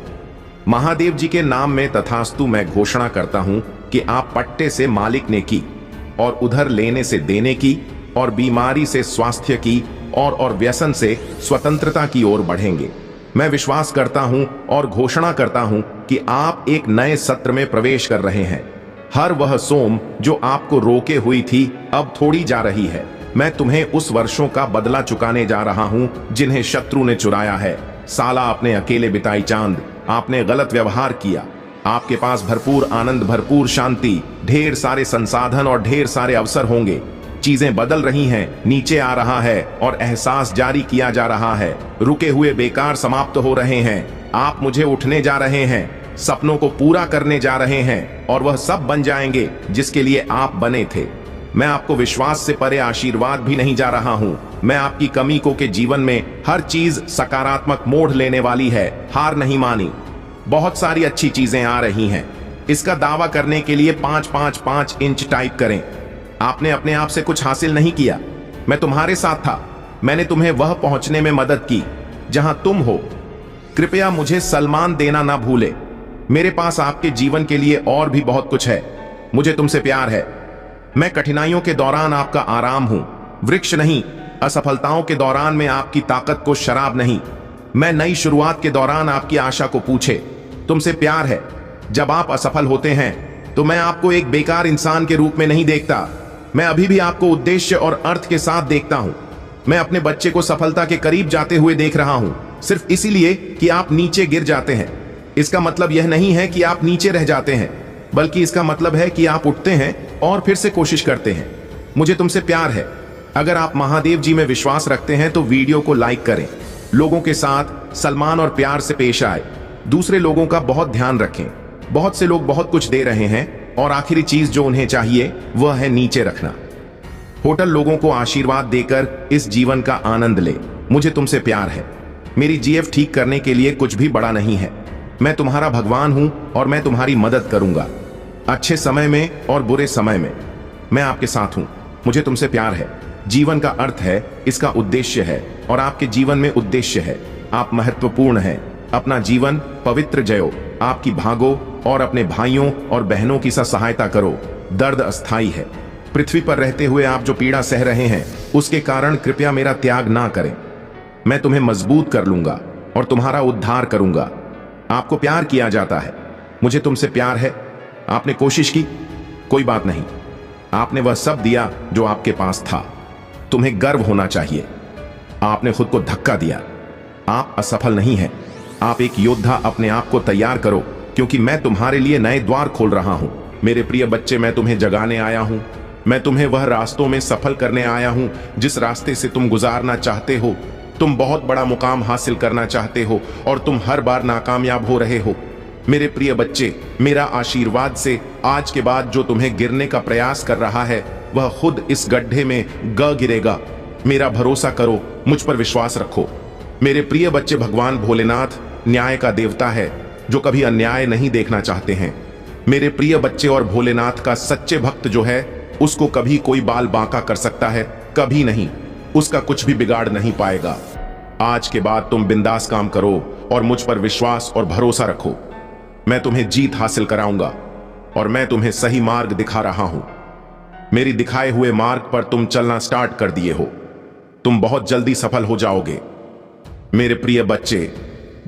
महादेव जी के नाम में तथास्तु मैं घोषणा करता हूं कि आप पट्टे से मालिक ने की, और उधर लेने से देने की, और बीमारी से स्वास्थ्य की, और व्यसन से स्वतंत्रता की ओर बढ़ेंगे। मैं विश्वास करता हूं और घोषणा करता हूं कि आप एक नए सत्र में प्रवेश कर रहे हैं। हर वह सोम जो आपको रोके हुई थी अब थोड़ी जा रही है। मैं तुम्हें उस वर्षों का बदला चुकाने जा रहा हूं जिन्हें शत्रु ने चुराया है। साला आपने अकेले बिताई चांद, आपने गलत व्यवहार किया। आपके पास भरपूर आनंद, भरपूर शांति, ढेर सारे संसाधन और ढेर सारे अवसर होंगे। चीजें बदल रही हैं, नीचे आ रहा है और एहसास जारी किया जा रहा है। रुके हुए बेकार समाप्त हो रहे हैं। आप मुझे उठने जा रहे हैं, सपनों को पूरा करने जा रहे हैं, और वह सब बन जाएंगे जिसके लिए आप बने थे। मैं आपको विश्वास से परे आशीर्वाद भी नहीं जा रहा हूं। मैं आपकी कमी को के जीवन में हर चीज सकारात्मक मोड़ लेने वाली है। हार नहीं मानी। बहुत सारी अच्छी चीजें आ रही हैं। इसका दावा करने के लिए 5-5-5 इंच टाइप करें। आपने अपने आप से कुछ हासिल नहीं किया। मैं तुम्हारे साथ था। मैंने तुम्हें वह पहुंचने में मदद की जहां तुम हो। कृपया मुझे सम्मान देना ना भूले। मेरे पास आपके जीवन के लिए और भी बहुत कुछ है। मुझे तुमसे प्यार है। मैं कठिनाइयों के दौरान आपका आराम हूं, वृक्ष नहीं। असफलताओं के दौरान मैं आपकी ताकत को शराब नहीं। मैं नई शुरुआत के दौरान आपकी आशा को पूछे। तुमसे प्यार है। जब आप असफल होते हैं तो मैं आपको एक बेकार इंसान के रूप में नहीं देखता। मैं अभी भी आपको उद्देश्य और अर्थ के साथ देखता हूं। मैं अपने बच्चे को सफलता के करीब जाते हुए देख रहा हूं, सिर्फ इसीलिए कि आप नीचे गिर जाते हैं। इसका मतलब यह नहीं है कि आप नीचे रह जाते हैं, बल्कि इसका मतलब है कि आप उठते हैं और फिर से कोशिश करते हैं। मुझे तुमसे प्यार है। अगर आप महादेव जी में विश्वास रखते हैं तो वीडियो को लाइक करें। लोगों के साथ सम्मान और प्यार से पेश आए। दूसरे लोगों का बहुत ध्यान रखें। बहुत से लोग बहुत कुछ दे रहे हैं, और आखिरी चीज जो उन्हें चाहिए वह है नीचे रखना। होटल लोगों को आशीर्वाद देकर इस जीवन का आनंद ले। मुझे तुमसे प्यार है। मेरी जीएफ ठीक करने के लिए कुछ भी बड़ा नहीं है। मैं तुम्हारा भगवान हूं और मैं तुम्हारी मदद करूंगा, अच्छे समय में और बुरे समय में। मैं आपके साथ हूं। मुझे तुमसे प्यार है। जीवन का अर्थ है, इसका उद्देश्य है, और आपके जीवन में उद्देश्य है। आप महत्वपूर्ण हैं। अपना जीवन पवित्र जयो। आपकी भागो और अपने भाइयों और बहनों की सहायता करो। दर्द अस्थाई है। पृथ्वी पर रहते हुए आप जो पीड़ा सह रहे हैं उसके कारण कृपया मेरा त्याग ना करें। मैं तुम्हें मजबूत कर लूंगा और तुम्हारा उद्धार करूंगा। आपको प्यार किया जाता है। मुझे तुमसे प्यार है। आपने कोशिश की, कोई बात नहीं। आपने वह सब दिया जो आपके पास था। तुम्हें गर्व होना चाहिए। आपने खुद को धक्का दिया। आप असफल नहीं हैं। आप एक योद्धा। अपने आप को तैयार करो, क्योंकि मैं तुम्हारे लिए नए द्वार खोल रहा हूं। मेरे प्रिय बच्चे, मैं तुम्हें जगाने आया हूं। मैं तुम्हें वह रास्तों में सफल करने आया हूं जिस रास्ते से तुम गुजारना चाहते हो। तुम बहुत बड़ा मुकाम हासिल करना चाहते हो और तुम हर बार नाकामयाब हो रहे हो। मेरे प्रिय बच्चे, मेरा आशीर्वाद से आज के बाद जो तुम्हें गिरने का प्रयास कर रहा है वह खुद इस गड्ढे में गिरेगा। मेरा भरोसा करो, मुझ पर विश्वास रखो। मेरे प्रिय बच्चे, भगवान भोलेनाथ न्याय का देवता है जो कभी अन्याय नहीं देखना चाहते हैं। मेरे प्रिय बच्चे, और भोलेनाथ का सच्चे भक्त जो है उसको कभी कोई बाल बांका कर सकता है? कभी नहीं। उसका कुछ भी बिगाड़ नहीं पाएगा। आज के बाद तुम बिंदास काम करो और मुझ पर विश्वास और भरोसा रखो। मैं तुम्हें जीत हासिल कराऊंगा और मैं तुम्हें सही मार्ग दिखा रहा हूं। मेरी दिखाए हुए मार्ग पर तुम चलना स्टार्ट कर दिए हो। तुम बहुत जल्दी सफल हो जाओगे। मेरे प्रिय बच्चे,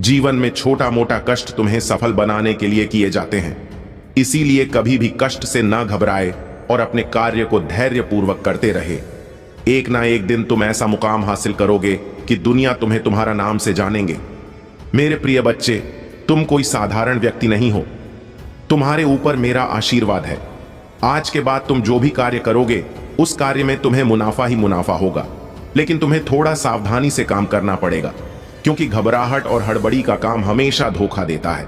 जीवन में छोटा मोटा कष्ट तुम्हें सफल बनाने के लिए किए जाते हैं। इसीलिए कभी भी कष्ट से ना घबराए और अपने कार्य को धैर्यपूर्वक करते रहे। एक ना एक दिन तुम ऐसा मुकाम हासिल करोगे कि दुनिया तुम्हें तुम्हारा नाम से जानेंगे। मेरे प्रिय बच्चे, तुम कोई साधारण व्यक्ति नहीं हो। तुम्हारे ऊपर मेरा आशीर्वाद है। आज के बाद तुम जो भी कार्य करोगे उस कार्य में तुम्हें मुनाफा ही मुनाफा होगा, लेकिन तुम्हें थोड़ा सावधानी से काम करना पड़ेगा, क्योंकि घबराहट और हड़बड़ी का काम हमेशा धोखा देता है।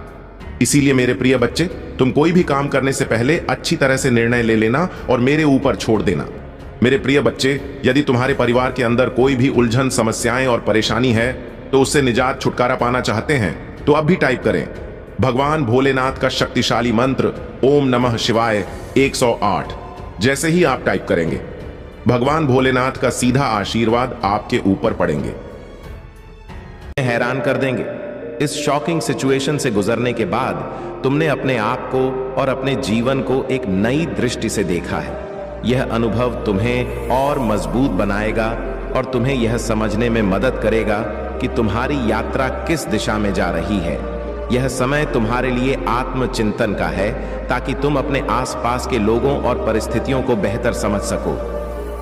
इसीलिए मेरे प्रिय बच्चे, तुम कोई भी काम करने से पहले अच्छी तरह से निर्णय ले लेना और मेरे ऊपर छोड़ देना। मेरे प्रिय बच्चे, यदि तुम्हारे परिवार के अंदर कोई भी उलझन, समस्याएं और परेशानी है तो उससे निजात, छुटकारा पाना चाहते हैं तो अब भी टाइप करें भगवान भोलेनाथ का शक्तिशाली मंत्र ओम नमः शिवाय 108। जैसे ही आप टाइप करेंगे, भगवान भोलेनाथ का सीधा आशीर्वाद आपके ऊपर पड़ेंगे, हैरान कर देंगे। इस शॉकिंग सिचुएशन से गुजरने के बाद तुमने अपने आप को और अपने जीवन को एक नई दृष्टि से देखा है। यह अनुभव तुम्हें और मजबूत बनाएगा और तुम्हें यह समझने में मदद करेगा कि तुम्हारी यात्रा किस दिशा में जा रही है। यह समय तुम्हारे लिए आत्मचिंतन का है, ताकि तुम अपने आसपास के लोगों और परिस्थितियों को बेहतर समझ सको।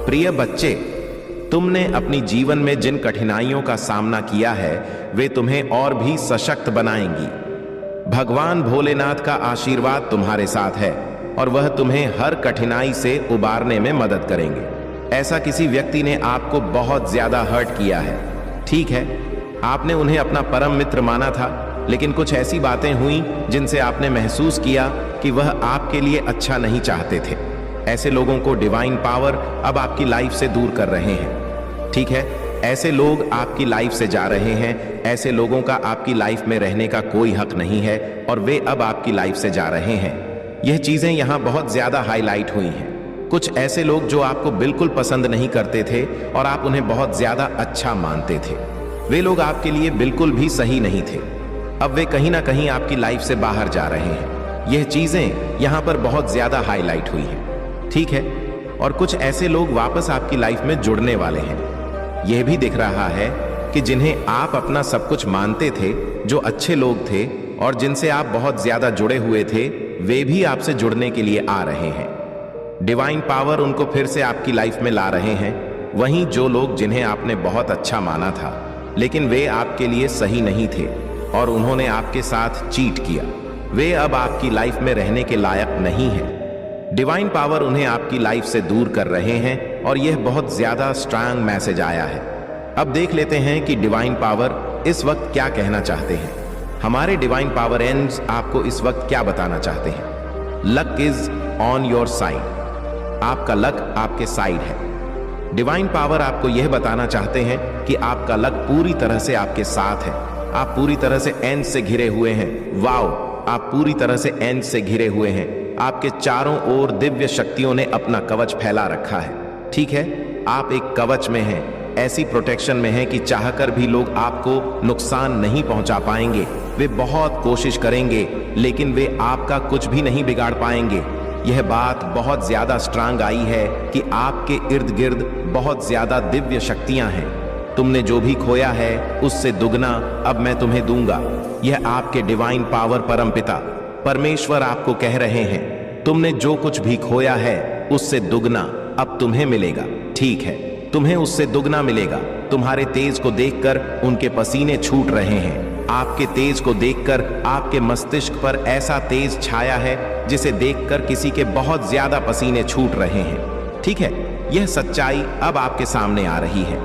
प्रिय बच्चे, तुमने अपनी जीवन में जिन कठिनाइयों का सामना किया है वे तुम्हें और भी सशक्त बनाएंगी। भगवान भोलेनाथ का आशीर्वाद तुम्हारे साथ है और वह तुम्हें हर कठिनाई से उबारने में मदद करेंगे। ऐसा किसी व्यक्ति ने आपको बहुत ज्यादा हर्ट किया है, ठीक है, आपने उन्हें अपना परम मित्र माना था, लेकिन कुछ ऐसी बातें हुई जिनसे आपने महसूस किया कि वह आपके लिए अच्छा नहीं चाहते थे। ऐसे लोगों को डिवाइन पावर अब आपकी लाइफ से दूर कर रहे हैं, ठीक है। ऐसे लोग आपकी लाइफ से जा रहे हैं। ऐसे लोगों का आपकी लाइफ में रहने का कोई हक नहीं है और वे अब आपकी लाइफ से जा रहे हैं। यह चीजें यहां बहुत ज्यादा हाईलाइट हुई हैं। कुछ ऐसे लोग जो आपको बिल्कुल पसंद नहीं करते थे और आप उन्हें बहुत ज्यादा अच्छा मानते थे, वे लोग आपके लिए बिल्कुल भी सही नहीं थे। अब वे कहीं ना कहीं आपकी लाइफ से बाहर जा रहे हैं। यह चीजें यहां पर बहुत ज्यादा हाईलाइट हुई हैं, ठीक है। और कुछ ऐसे लोग वापस आपकी लाइफ में जुड़ने वाले हैं। यह भी दिख रहा है कि जिन्हें आप अपना सब कुछ मानते थे, जो अच्छे लोग थे और जिनसे आप बहुत ज्यादा जुड़े हुए थे, वे भी आपसे जुड़ने के लिए आ रहे हैं। डिवाइन पावर उनको फिर से आपकी लाइफ में ला रहे हैं। वहीं जो लोग जिन्हें आपने बहुत अच्छा माना था, लेकिन वे आपके लिए सही नहीं थे और उन्होंने आपके साथ चीट किया, वे अब आपकी लाइफ में रहने के लायक नहीं हैं। डिवाइन पावर उन्हें आपकी लाइफ से दूर कर रहे हैं और यह बहुत ज्यादा स्ट्रांग मैसेज आया है। अब देख लेते हैं कि डिवाइन पावर इस वक्त क्या कहना चाहते हैं। हमारे डिवाइन पावर एंड्स आपको इस वक्त क्या बताना चाहते हैं। Luck is on your side. आपका लक आपके साइड है। डिवाइन पावर आपको यह बताना चाहते हैं कि आपका लक पूरी तरह से आपके साथ है। आप पूरी तरह से एंड से घिरे हुए हैं। वाओ, आप पूरी तरह से एंड से घिरे हुए हैं। आपके चारों ओर दिव्य शक्तियों ने अपना कवच फैला रखा है, ठीक है। आप एक कवच में हैं, ऐसी प्रोटेक्शन में हैं कि चाहकर भी लोग आपको नुकसान नहीं पहुंचा पाएंगे। वे बहुत कोशिश करेंगे लेकिन वे आपका कुछ भी नहीं बिगाड़ पाएंगे। यह बात बहुत ज्यादा स्ट्रांग आई है कि आपके इर्द गिर्द बहुत ज्यादा दिव्य शक्तियां हैं। तुमने जो भी खोया है उससे दुगना अब मैं तुम्हें दूंगा। यह आपके डिवाइन पावर परमपिता परमेश्वर आपको कह रहे हैं, तुमने जो कुछ भी खोया है उससे दुगना अब तुम्हें मिलेगा, ठीक है। तुम्हें उससे दुगना मिलेगा। तुम्हारे तेज को देखकर उनके पसीने छूट रहे हैं। आपके तेज को देखकर आपके मस्तिष्क पर ऐसा तेज छाया है जिसे देखकर किसी के बहुत ज्यादा पसीने छूट रहे हैं, ठीक है। यह सच्चाई अब आपके सामने आ रही है।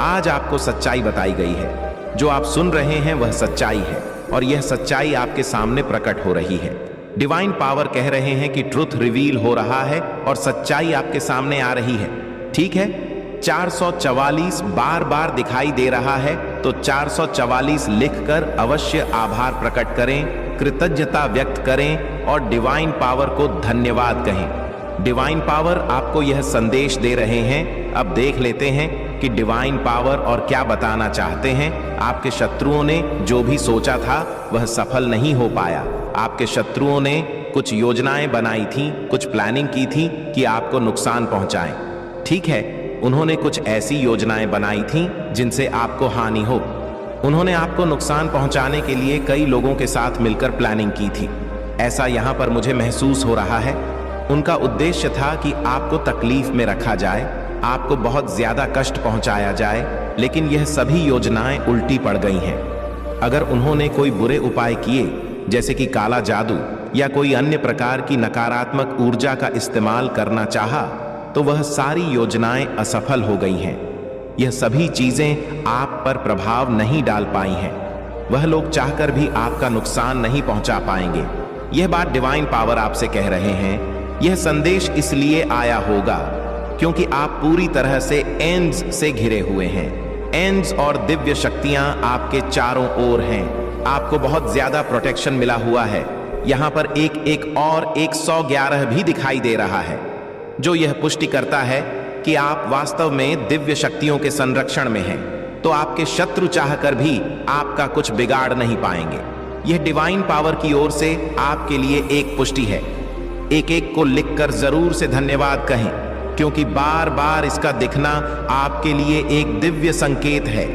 आज आपको सच्चाई बताई गई है। जो आप सुन रहे हैं वह सच्चाई है और यह सच्चाई आपके सामने प्रकट हो रही है। डिवाइन पावर कह रहे हैं कि ट्रुथ रिवील हो रहा है और सच्चाई आपके सामने आ रही है, ठीक है। 444 बार बार दिखाई दे रहा है तो 444 लिखकर अवश्य आभार प्रकट करें, कृतज्ञता व्यक्त करें और डिवाइन पावर को धन्यवाद कहें। डिवाइन पावर आपको यह संदेश दे रहे हैं। अब देख लेते हैं कि डिवाइन पावर और क्या बताना चाहते हैं। आपके शत्रुओं ने जो भी सोचा था वह सफल नहीं हो पाया। आपके शत्रुओं ने कुछ योजनाएं बनाई थी, कुछ प्लानिंग की थी कि आपको नुकसान पहुंचाएं। ठीक है, उन्होंने कुछ ऐसी योजनाएं बनाई थी जिनसे आपको हानि हो। उन्होंने आपको नुकसान पहुंचाने के लिए कई लोगों के साथ मिलकर प्लानिंग की थी। ऐसा यहां पर मुझे महसूस हो रहा है। उनका उद्देश्य था कि आपको तकलीफ में रखा जाए, आपको बहुत ज्यादा कष्ट पहुंचाया जाए, लेकिन यह सभी योजनाएं उल्टी पड़ गई हैं। अगर उन्होंने कोई बुरे उपाय किए, जैसे कि काला जादू या कोई अन्य प्रकार की नकारात्मक ऊर्जा का इस्तेमाल करना चाहा, तो वह सारी योजनाएं असफल हो गई हैं। यह सभी चीजें आप पर प्रभाव नहीं डाल पाई हैं। वह लोग चाहकर भी आपका नुकसान नहीं पहुंचा पाएंगे। यह बात डिवाइन पावर आपसे कह रहे हैं। यह संदेश इसलिए आया होगा क्योंकि आप पूरी तरह से एंड्स से घिरे हुए हैं। एंड्स और दिव्य शक्तियां आपके चारों ओर हैं। आपको बहुत ज्यादा प्रोटेक्शन मिला हुआ है। यहां पर एक और 111 भी दिखाई दे रहा है, जो यह पुष्टि करता है कि आप वास्तव में दिव्य शक्तियों के संरक्षण में हैं। तो आपके शत्रु चाहकर भी आपका कुछ बिगाड़ नहीं पाएंगे। यह डिवाइन पावर की ओर से आपके लिए एक पुष्टि है। एक को लिखकर जरूर से धन्यवाद कहें, क्योंकि बार बार इसका दिखना आपके लिए एक दिव्य संकेत है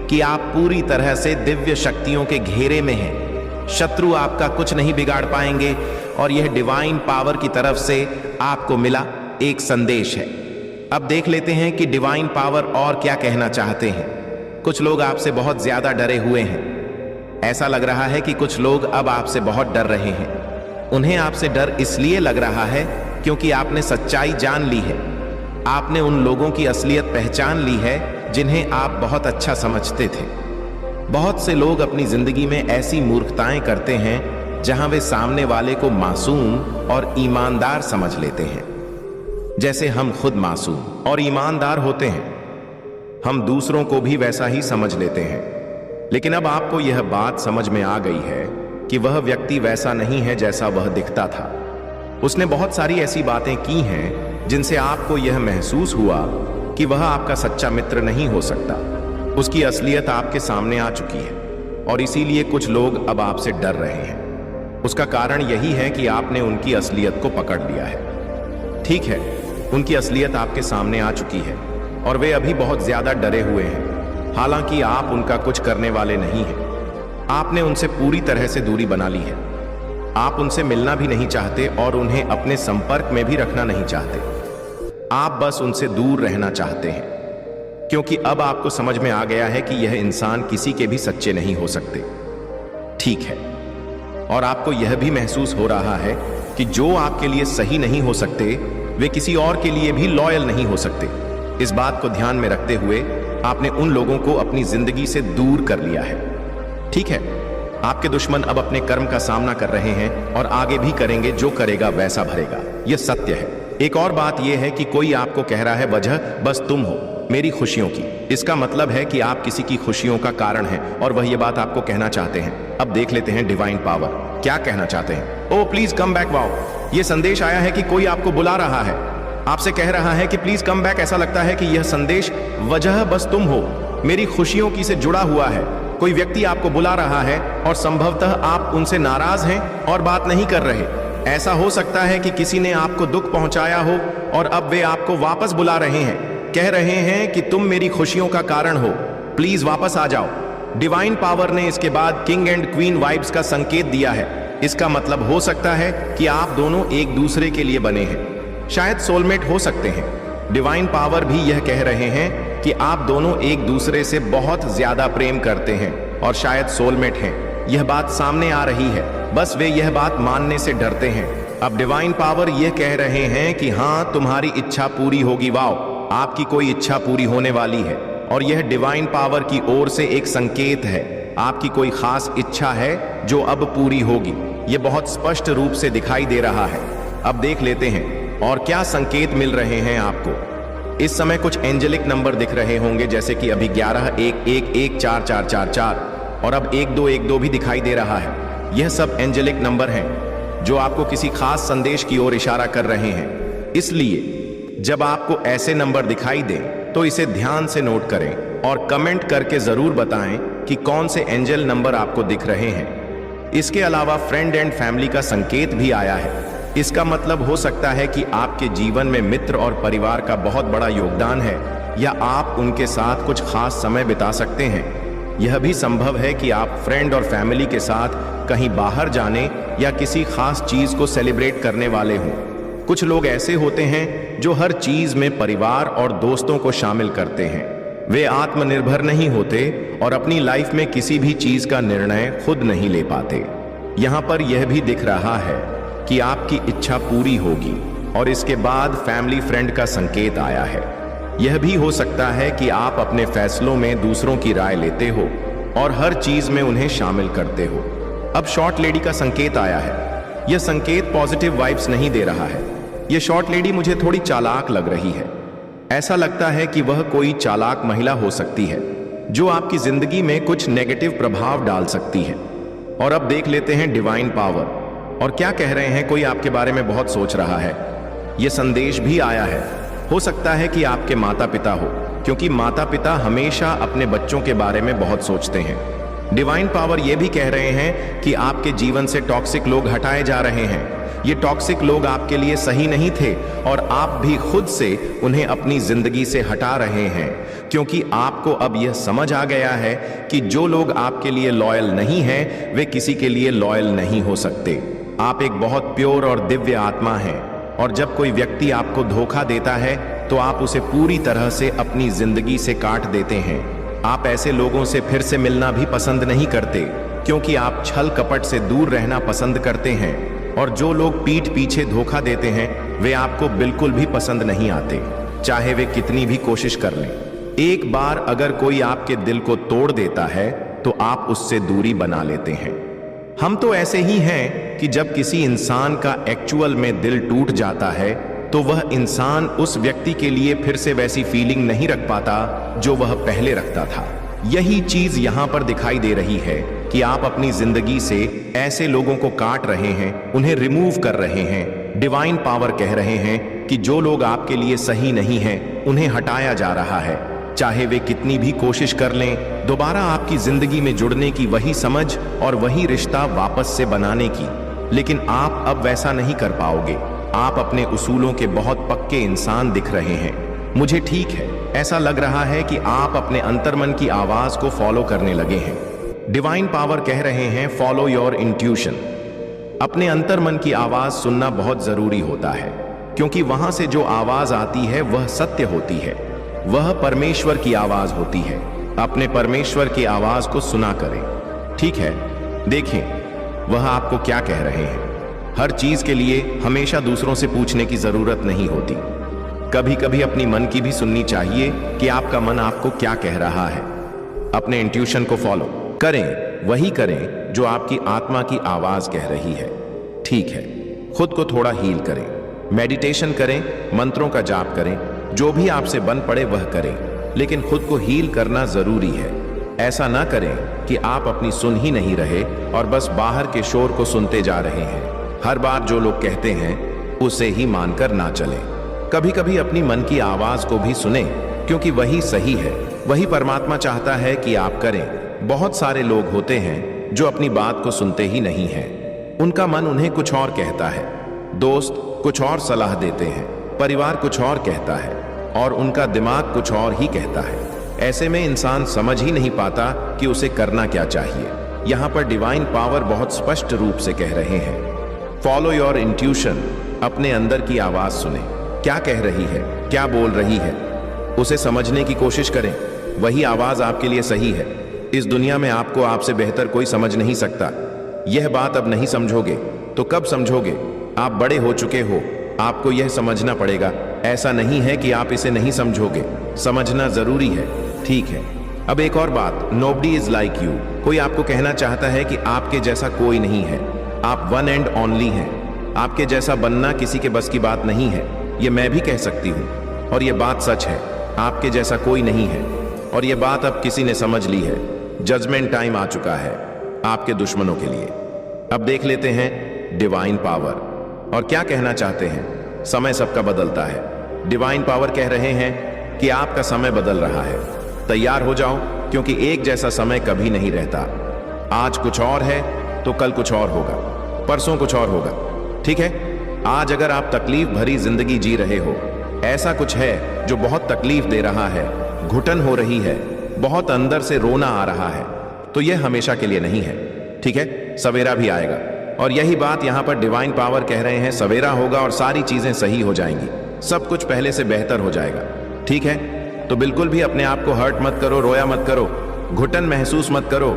कि आप पूरी तरह से दिव्य शक्तियों के घेरे में हैं। शत्रु आपका कुछ नहीं बिगाड़ पाएंगे। और यह डिवाइन पावर की तरफ से आपको मिला एक संदेश है। अब देख लेते हैं कि डिवाइन पावर और क्या कहना चाहते हैं। कुछ लोग आपसे बहुत ज्यादा डरे हुए हैं। ऐसा लग रहा है कि कुछ लोग अब आपसे बहुत डर रहे हैं। उन्हें आपसे डर इसलिए लग रहा है क्योंकि आपने सच्चाई जान ली है। आपने उन लोगों की असलियत पहचान ली है जिन्हें आप बहुत अच्छा समझते थे। बहुत से लोग अपनी जिंदगी में ऐसी मूर्खताएं करते हैं जहां वे सामने वाले को मासूम और ईमानदार समझ लेते हैं, जैसे हम खुद मासूम और ईमानदार होते हैं। हम दूसरों को भी वैसा ही समझ लेते हैं। लेकिन अब आपको यह बात समझ में आ गई है कि वह व्यक्ति वैसा नहीं है जैसा वह दिखता था। उसने बहुत सारी ऐसी बातें की हैं जिनसे आपको यह महसूस हुआ कि वह आपका सच्चा मित्र नहीं हो सकता। उसकी असलियत आपके सामने आ चुकी है और इसीलिए कुछ लोग अब आपसे डर रहे हैं। उसका कारण यही है कि आपने उनकी असलियत को पकड़ लिया है। ठीक है, उनकी असलियत आपके सामने आ चुकी है और वे अभी बहुत ज्यादा डरे हुए हैं। हालांकि आप उनका कुछ करने वाले नहीं हैं। आपने उनसे पूरी तरह से दूरी बना ली है। आप उनसे मिलना भी नहीं चाहते और उन्हें अपने संपर्क में भी रखना नहीं चाहते। आप बस उनसे दूर रहना चाहते हैं, क्योंकि अब आपको समझ में आ गया है कि यह इंसान किसी के भी सच्चे नहीं हो सकते। ठीक है, और आपको यह भी महसूस हो रहा है कि जो आपके लिए सही नहीं हो सकते, वे किसी और के लिए भी लॉयल नहीं हो सकते। इस बात को ध्यान में रखते हुए आपने उन लोगों को अपनी जिंदगी से दूर कर लिया है। ठीक है, आपके दुश्मन अब अपने कर्म का सामना कर रहे हैं और आगे भी करेंगे। जो करेगा वैसा भरेगा, यह सत्य है। एक और बात यह है कि कोई आपको कह रहा है वजह बस तुम हो मेरी खुशियों की। इसका मतलब है कि आप किसी की खुशियों का कारण हैं और वह यह बात आपको कहना चाहते हैं। अब देख लेते हैं डिवाइन पावर क्या कहना चाहते हैं। Oh please come back. Wow, यह संदेश आया है कि कोई आपको बुला रहा है, आपसे कह रहा है कि प्लीज कम बैक। ऐसा लगता है कि यह संदेश वजह बस तुम हो मेरी खुशियों की से जुड़ा हुआ है। कोई व्यक्ति आपको बुला रहा है और संभवतः आप उनसे नाराज हैं और बात नहीं कर रहे। ऐसा हो सकता है कि किसी ने आपको दुख पहुंचाया हो और अब वे आपको वापस बुला रहे हैं, कह रहे हैं कि तुम मेरी खुशियों का कारण हो, प्लीज वापस आ जाओ। डिवाइन पावर ने इसके बाद किंग एंड क्वीन वाइब्स का संकेत दिया है। इसका मतलब हो सकता है कि आप दोनों एक दूसरे के लिए बने हैं, शायद सोलमेट हो सकते हैं। डिवाइन पावर भी यह कह रहे हैं कि आप दोनों एक दूसरे से बहुत ज्यादा प्रेम करते हैं और शायद सोलमेट हैं। यह बात सामने आ रही है, बस वे यह बात मानने से डरते हैं। अब डिवाइन पावर यह कह रहे हैं कि हाँ, तुम्हारी इच्छा पूरी होगी। वाओ, आपकी कोई इच्छा पूरी होने वाली है और यह डिवाइन पावर की ओर से एक संकेत है। आपकी कोई खास इच्छा है जो अब पूरी होगी। यह बहुत स्पष्ट रूप से दिखाई दे रहा है। अब देख लेते हैं और क्या संकेत मिल रहे हैं आपको। इस समय कुछ एंजेलिक नंबर दिख रहे होंगे, जैसे कि अभी 11 1 1 1 4 4 4 4 और अब 1 2 1 2 भी दिखाई दे रहा है। यह सब एंजेलिक नंबर हैं जो आपको किसी खास संदेश की ओर इशारा कर रहे हैं। इसलिए जब आपको ऐसे नंबर दिखाई दें तो इसे ध्यान से नोट करें और कमेंट करके जरूर बताएं कि कौन से एंजल नंबर आपको दिख रहे हैं। इसके अलावा फ्रेंड एंड फैमिली का संकेत भी आया है। इसका मतलब हो सकता है कि आपके जीवन में मित्र और परिवार का बहुत बड़ा योगदान है, या आप उनके साथ कुछ खास समय बिता सकते हैं। यह भी संभव है कि आप फ्रेंड और फैमिली के साथ कहीं बाहर जाने या किसी खास चीज को सेलिब्रेट करने वाले हों। कुछ लोग ऐसे होते हैं जो हर चीज में परिवार और दोस्तों को शामिल करते हैं। वे आत्मनिर्भर नहीं होते और अपनी लाइफ में किसी भी चीज का निर्णय खुद नहीं ले पाते। यहाँ पर यह भी दिख रहा है कि आपकी इच्छा पूरी होगी और इसके बाद फैमिली फ्रेंड का संकेत आया है। यह भी हो सकता है कि आप अपने फैसलों में दूसरों की राय लेते हो और हर चीज में उन्हें शामिल करते हो। अब शॉर्ट लेडी का संकेत आया है। यह संकेत पॉजिटिव वाइब्स नहीं दे रहा है। यह शॉर्ट लेडी मुझे थोड़ी चालाक लग रही है। ऐसा लगता है कि वह कोई चालाक महिला हो सकती है जो आपकी जिंदगी में कुछ नेगेटिव प्रभाव डाल सकती है। और अब देख लेते हैं डिवाइन पावर और क्या कह रहे हैं। कोई आपके बारे में बहुत सोच रहा है। यह संदेश भी आया है। हो सकता है कि आपके माता पिता हो, क्योंकि माता पिता हमेशा अपने बच्चों के बारे में बहुत सोचते हैं। डिवाइन पावर यह भी कह रहे हैं कि आपके जीवन से टॉक्सिक लोग हटाए जा रहे हैं। ये टॉक्सिक लोग आपके लिए सही नहीं थे और आप भी खुद से उन्हें अपनी जिंदगी से हटा रहे हैं, क्योंकि आपको अब यह समझ आ गया है कि जो लोग आपके लिए लॉयल नहीं हैं, वे किसी के लिए लॉयल नहीं हो सकते। आप एक बहुत प्योर और दिव्य आत्मा हैं और जब कोई व्यक्ति आपको धोखा देता है तो आप उसे पूरी तरह से अपनी जिंदगी से काट देते हैं। आप ऐसे लोगों से फिर से मिलना भी पसंद नहीं करते, क्योंकि आप छल कपट से दूर रहना पसंद करते हैं। और जो लोग पीठ पीछे धोखा देते हैं वे आपको बिल्कुल भी पसंद नहीं आते, चाहे वे कितनी भी कोशिश कर लें। एक बार अगर कोई आपके दिल को तोड़ देता है तो आप उससे दूरी बना लेते हैं। हम तो ऐसे ही हैं कि जब किसी इंसान का एक्चुअल में दिल टूट जाता है तो वह इंसान उस व्यक्ति के लिए फिर से वैसी फीलिंग नहीं रख पाता जो वह पहले रखता था। यही चीज यहां पर दिखाई दे रही है कि आप अपनी जिंदगी से ऐसे लोगों को काट रहे हैं, उन्हें रिमूव कर रहे हैं। डिवाइन पावर कह रहे हैं कि जो लोग आपके लिए सही नहीं हैं, उन्हें हटाया जा रहा है। चाहे वे कितनी भी कोशिश कर लें, दोबारा आपकी जिंदगी में जुड़ने की वही समझ और वही रिश्ता वापस से बनाने की। लेकिन आप अब वैसा नहीं कर पाओगे। आप अपने उसूलों के बहुत पक्के इंसान दिख रहे हैं। मुझे ठीक है, ऐसा लग रहा है कि आप अपने अंतर्मन की आवाज को फॉलो करने लगे हैं। डिवाइन पावर कह रहे हैं फॉलो योर इंट्यूशन। अपने अंतर्मन की आवाज सुनना बहुत जरूरी होता है, क्योंकि वहां से जो आवाज आती है वह सत्य होती है, वह परमेश्वर की आवाज होती है। अपने परमेश्वर की आवाज को सुना करें। ठीक है, देखें वह आपको क्या कह रहे हैं। हर चीज के लिए हमेशा दूसरों से पूछने की जरूरत नहीं होती। कभी कभी अपनी मन की भी सुननी चाहिए कि आपका मन आपको क्या कह रहा है। अपने इंट्यूशन को फॉलो करें, वही करें जो आपकी आत्मा की आवाज कह रही है। ठीक है, खुद को थोड़ा हील करें, मेडिटेशन करें, मंत्रों का जाप करें, जो भी आपसे बन पड़े वह करें, लेकिन खुद को हील करना जरूरी है। ऐसा ना करें कि आप अपनी सुन ही नहीं रहे और बस बाहर के शोर को सुनते जा रहे हैं। हर बार जो लोग कहते हैं उसे ही मानकर ना चलें। कभी कभी अपनी मन की आवाज को भी सुनें, क्योंकि वही सही है, वही परमात्मा चाहता है कि आप करें। बहुत सारे लोग होते हैं जो अपनी बात को सुनते ही नहीं हैं। उनका मन उन्हें कुछ और कहता है, दोस्त कुछ और सलाह देते हैं, परिवार कुछ और कहता है और उनका दिमाग कुछ और ही कहता है। ऐसे में इंसान समझ ही नहीं पाता कि उसे करना क्या चाहिए। यहाँ पर डिवाइन पावर बहुत स्पष्ट रूप से कह रहे हैं फॉलो योर इंट्यूशन। अपने अंदर की आवाज सुने, क्या कह रही है, क्या बोल रही है, उसे समझने की कोशिश करें। वही आवाज आपके लिए सही है। इस दुनिया में आपको आपसे बेहतर कोई समझ नहीं सकता। यह बात अब नहीं समझोगे तो कब समझोगे? आप बड़े हो चुके हो, आपको यह समझना पड़ेगा। ऐसा नहीं है कि आप इसे नहीं समझोगे, समझना जरूरी है। ठीक है, अब एक और बात, नोबडी इज लाइक यू। कोई आपको कहना चाहता है कि आपके जैसा कोई नहीं है, आप वन एंड ओनली हैं। आपके जैसा बनना किसी के बस की बात नहीं है, ये मैं भी कह सकती हूँ और ये बात सच है। आपके जैसा कोई नहीं है और ये बात अब किसी ने समझ ली है। जजमेंट टाइम आ चुका है आपके दुश्मनों के लिए। अब देख लेते हैं डिवाइन पावर और क्या कहना चाहते हैं। समय सबका बदलता है। डिवाइन पावर कह रहे हैं कि आपका समय बदल रहा है। तैयार हो जाओ, क्योंकि एक जैसा समय कभी नहीं रहता। आज कुछ और है तो कल कुछ और होगा, परसों कुछ और होगा। ठीक है, आज अगर आप तकलीफ भरी जिंदगी जी रहे हो, ऐसा कुछ है जो बहुत तकलीफ दे रहा है, घुटन हो रही है, बहुत अंदर से रोना आ रहा है, तो यह हमेशा के लिए नहीं है। ठीक है, सवेरा भी आएगा, और यही बात यहां पर डिवाइन पावर कह रहे हैं। सवेरा होगा और सारी चीजें सही हो जाएंगी, सब कुछ पहले से बेहतर हो जाएगा। ठीक है, तो बिल्कुल भी अपने आप को हर्ट मत करो, रोया मत करो, घुटन महसूस मत करो।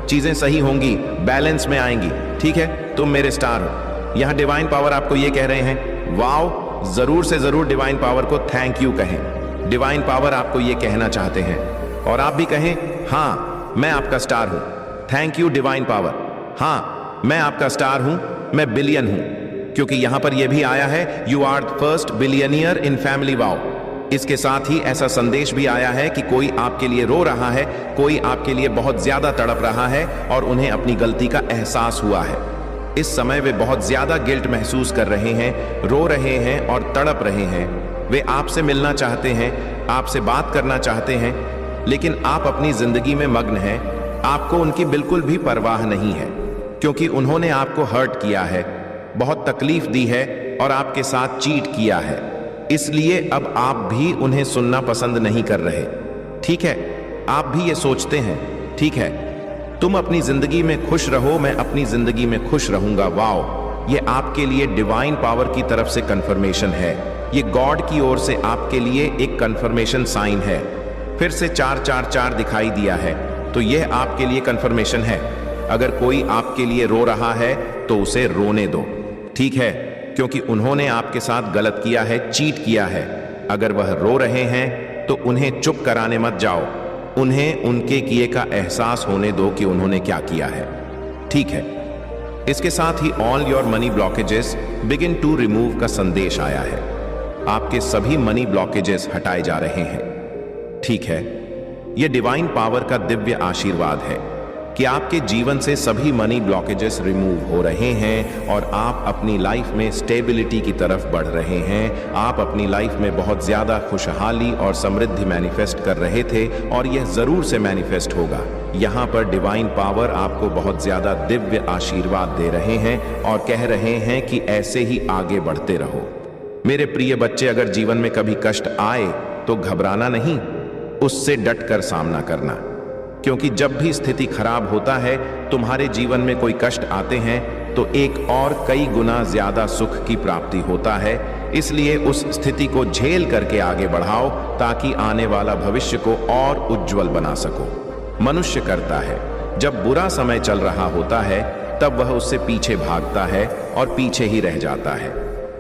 चीजें सही होंगी, बैलेंस में आएंगी। ठीक है, तुम मेरे स्टार हो। यहां डिवाइन पावर आपको यह कह रहे हैं, वाओ। जरूर से जरूर डिवाइन पावर को थैंक यू कहें। डिवाइन पावर आपको यह कहना चाहते हैं, और आप भी कहें, हाँ मैं आपका स्टार हूं। Thank you divine power. हाँ, मैं आपका स्टार हूं, मैं बिलियन हूं, क्योंकि यहां पर यह भी आया है, you are the first billionaire in family wow. इसके साथ ही ऐसा संदेश भी आया है कि कोई आपके लिए रो रहा है, कोई आपके लिए बहुत ज्यादा तड़प रहा है और उन्हें अपनी गलती का एहसास हुआ है। इस समय वे बहुत ज्यादा गिल्ट महसूस कर रहे हैं, रो रहे हैं और तड़प रहे हैं। वे आपसे मिलना चाहते हैं, आपसे बात करना चाहते हैं, लेकिन आप अपनी जिंदगी में मग्न हैं। आपको उनकी बिल्कुल भी परवाह नहीं है, क्योंकि उन्होंने आपको हर्ट किया है, बहुत तकलीफ दी है और आपके साथ चीट किया है। इसलिए अब आप भी उन्हें सुनना पसंद नहीं कर रहे। ठीक है, आप भी ये सोचते हैं, ठीक है, तुम अपनी जिंदगी में खुश रहो, मैं अपनी जिंदगी में खुश रहूंगा। वाओ, ये आपके लिए डिवाइन पावर की तरफ से कंफर्मेशन है। ये गॉड की ओर से आपके लिए एक कंफर्मेशन साइन है। फिर से 444 दिखाई दिया है, तो यह आपके लिए कंफर्मेशन है। अगर कोई आपके लिए रो रहा है तो उसे रोने दो। ठीक है, क्योंकि उन्होंने आपके साथ गलत किया है, चीट किया है। अगर वह रो रहे हैं तो उन्हें चुप कराने मत जाओ, उन्हें उनके किए का एहसास होने दो कि उन्होंने क्या किया है। ठीक है, इसके साथ ही all your money blockages begin to remove का संदेश आया है। आपके सभी मनी ब्लॉकेजेस हटाए जा रहे हैं। ठीक है, यह डिवाइन पावर का दिव्य आशीर्वाद है कि आपके जीवन से सभी मनी ब्लॉकेजेस रिमूव हो रहे हैं और आप अपनी लाइफ में स्टेबिलिटी की तरफ बढ़ रहे हैं। आप अपनी लाइफ में बहुत ज्यादा खुशहाली और समृद्धि मैनिफेस्ट कर रहे थे, और यह जरूर से मैनिफेस्ट होगा। यहाँ पर डिवाइन पावर आपको बहुत ज्यादा दिव्य आशीर्वाद दे रहे हैं और कह रहे हैं कि ऐसे ही आगे बढ़ते रहो। मेरे प्रिय बच्चे, अगर जीवन में कभी कष्ट आए तो घबराना नहीं, उससे डटकर सामना करना, क्योंकि जब भी स्थिति खराब होता है, तुम्हारे जीवन में कोई कष्ट आते हैं, तो एक और कई गुना ज्यादा सुख की प्राप्ति होता है। इसलिए उस स्थिति को झेल करके आगे बढ़ाओ, ताकि आने वाला भविष्य को और उज्जवल बना सको। मनुष्य करता है, जब बुरा समय चल रहा होता है तब वह उससे पीछे भागता है और पीछे ही रह जाता है।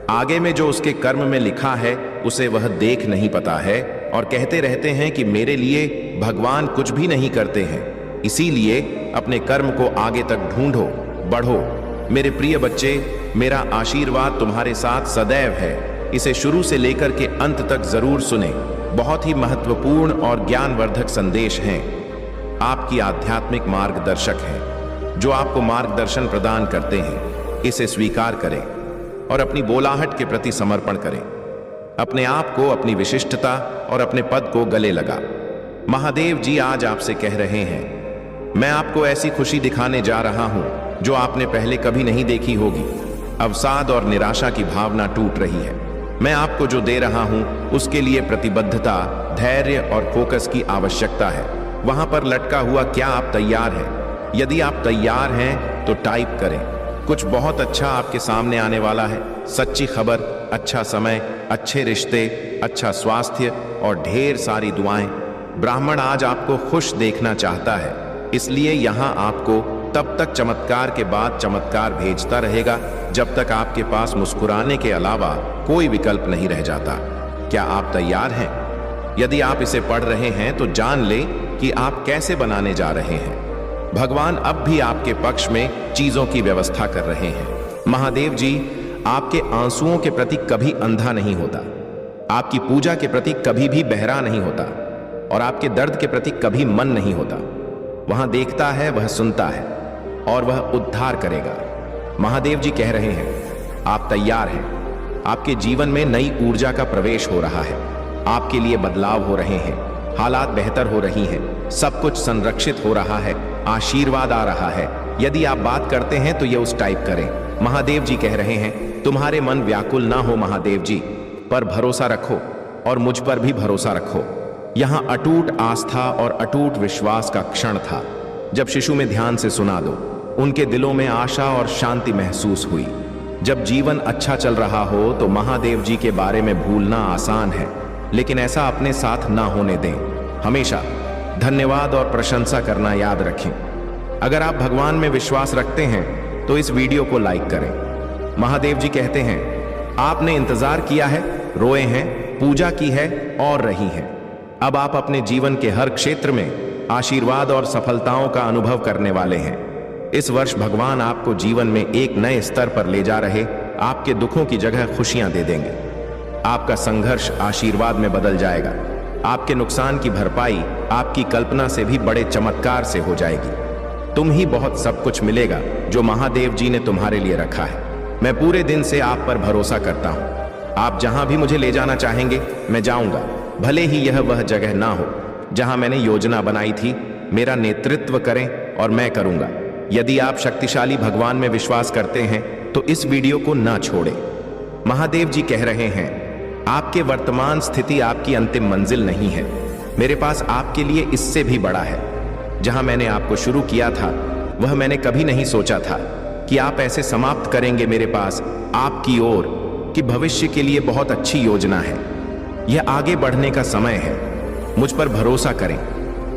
आगे में जो उसके कर्म में लिखा है उसे वह देख नहीं पाता है, और कहते रहते हैं कि मेरे लिए भगवान कुछ भी नहीं करते हैं। इसीलिए अपने कर्म को आगे तक ढूंढो, बढ़ो। मेरे प्रिय बच्चे, मेरा आशीर्वाद तुम्हारे साथ सदैव है। इसे शुरू से लेकर के अंत तक जरूर सुने। बहुत ही महत्वपूर्ण और ज्ञानवर्धक संदेश हैं। आपकी आध्यात्मिक मार्गदर्शक हैं, जो आपको मार्गदर्शन प्रदान करते हैं। इसे स्वीकार करें और अपनी बोलाहट के प्रति समर्पण करें। अपने आप को, अपनी विशिष्टता और अपने पद को गले लगा। महादेव जी आज आपसे कह रहे हैं, मैं आपको ऐसी खुशी दिखाने जा रहा हूं जो आपने पहले कभी नहीं देखी होगी। अवसाद और निराशा की भावना टूट रही है। मैं आपको जो दे रहा हूं उसके लिए प्रतिबद्धता, धैर्य और फोकस की आवश्यकता है। वहां पर लटका हुआ क्या आप तैयार हैं? यदि आप तैयार हैं तो टाइप करें। कुछ बहुत अच्छा आपके सामने आने वाला है। सच्ची खबर, अच्छा समय, अच्छे रिश्ते, अच्छा स्वास्थ्य और ढेर सारी दुआएं। ब्राह्मण आज आपको खुश देखना चाहता है, इसलिए यहां आपको तब तक चमत्कार के बाद चमत्कार भेजता रहेगा जब तक आपके पास मुस्कुराने के अलावा कोई विकल्प नहीं रह जाता। क्या आप तैयार हैं? यदि आप इसे पढ़ रहे हैं तो जान लें कि आप कैसे बनाने जा रहे हैं। भगवान अब भी आपके पक्ष में चीजों की व्यवस्था कर रहे हैं। महादेव जी आपके आंसुओं के प्रति कभी अंधा नहीं होता, आपकी पूजा के प्रति कभी भी बहरा नहीं होता, और आपके दर्द के प्रति कभी मन नहीं होता। वहां देखता है, वह सुनता है और वह उद्धार करेगा। महादेव जी कह रहे हैं, आप तैयार हैं। आपके जीवन में नई ऊर्जा का प्रवेश हो रहा है। आपके लिए बदलाव हो रहे हैं, हालात बेहतर हो रही हैं, सब कुछ संरक्षित हो रहा है, आशीर्वाद आ रहा है। यदि आप बात करते हैं तो ये उस टाइप करें। महादेव जी कह रहे हैं, तुम्हारे मन व्याकुल ना हो महादेव जी, पर भरोसा रखो और मुझ पर भी भरोसा रखो। यहाँ अटूट आस्था और अटूट विश्वास का क्षण था जब शिशु में ध्यान से सुना दो। उनके दिलों में आशा और शांति महसूस हुई। जब जीवन अच्छा चल रहा हो तो महादेव जी के बारे में भूलना आसान है, लेकिन ऐसा अपने साथ ना होने दें। हमेशा धन्यवाद और प्रशंसा करना याद रखें। अगर आप भगवान में विश्वास रखते हैं तो इस वीडियो को लाइक करें। महादेव जी कहते हैं, आपने इंतजार किया है, रोए हैं, पूजा की है और रही हैं। अब आप अपने जीवन के हर क्षेत्र में आशीर्वाद और सफलताओं का अनुभव करने वाले हैं। इस वर्ष भगवान आपको जीवन में एक नए स्तर पर ले जा रहे, आपके दुखों की जगह खुशियां दे देंगे। आपका संघर्ष आशीर्वाद में बदल जाएगा। आपके नुकसान की भरपाई आपकी कल्पना से भी बड़े चमत्कार से हो जाएगी। तुम ही बहुत सब कुछ मिलेगा जो महादेव जी ने तुम्हारे लिए रखा है। मैं पूरे दिन से आप पर भरोसा करता हूं। आप जहां भी मुझे ले जाना चाहेंगे मैं जाऊंगा, भले ही यह वह जगह ना हो जहां मैंने योजना बनाई थी। मेरा नेतृत्व करें और मैं करूंगा। यदि आप शक्तिशाली भगवान में विश्वास करते हैं तो इस वीडियो को ना छोड़ें। महादेव जी कह रहे हैं, आपके वर्तमान स्थिति आपकी अंतिम मंजिल नहीं है। मेरे पास आपके लिए इससे भी बड़ा है। जहां मैंने आपको शुरू किया था वह मैंने कभी नहीं सोचा था कि आप ऐसे समाप्त करेंगे। मेरे पास आपकी ओर कि भविष्य के लिए बहुत अच्छी योजना है। यह आगे बढ़ने का समय है। मुझ पर भरोसा करें।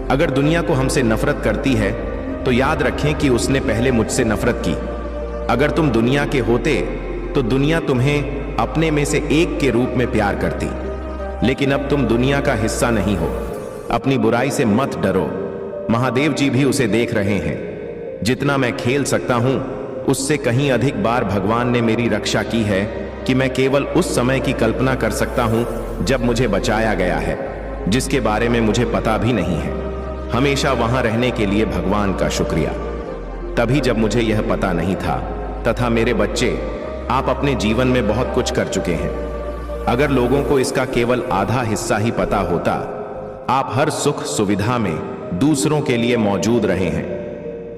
अगर दुनिया को हमसे नफरत करती है तो याद रखें कि उसने पहले मुझसे नफरत की। अगर तुम दुनिया के होते तो दुनिया तुम्हें अपने में से एक के रूप में प्यार करती, लेकिन अब तुम दुनिया का हिस्सा नहीं हो। अपनी बुराई से मत डरो। महादेव जी भी उसे देख रहे हैं। जितना मैं खेल सकता हूं उससे कहीं अधिक बार भगवान ने मेरी रक्षा की है कि मैं केवल उस समय की कल्पना कर सकता हूं जब मुझे बचाया गया है, जिसके बारे में मुझे पता भी नहीं है। हमेशा वहां रहने के लिए भगवान का शुक्रिया। तभी जब मुझे यह पता नहीं था, तथा मेरे बच्चे, आप अपने जीवन में बहुत कुछ कर चुके हैं। अगर लोगों को इसका केवल आधा हिस्सा ही पता होता, आप हर सुख सुविधा में दूसरों के लिए मौजूद रहे हैं।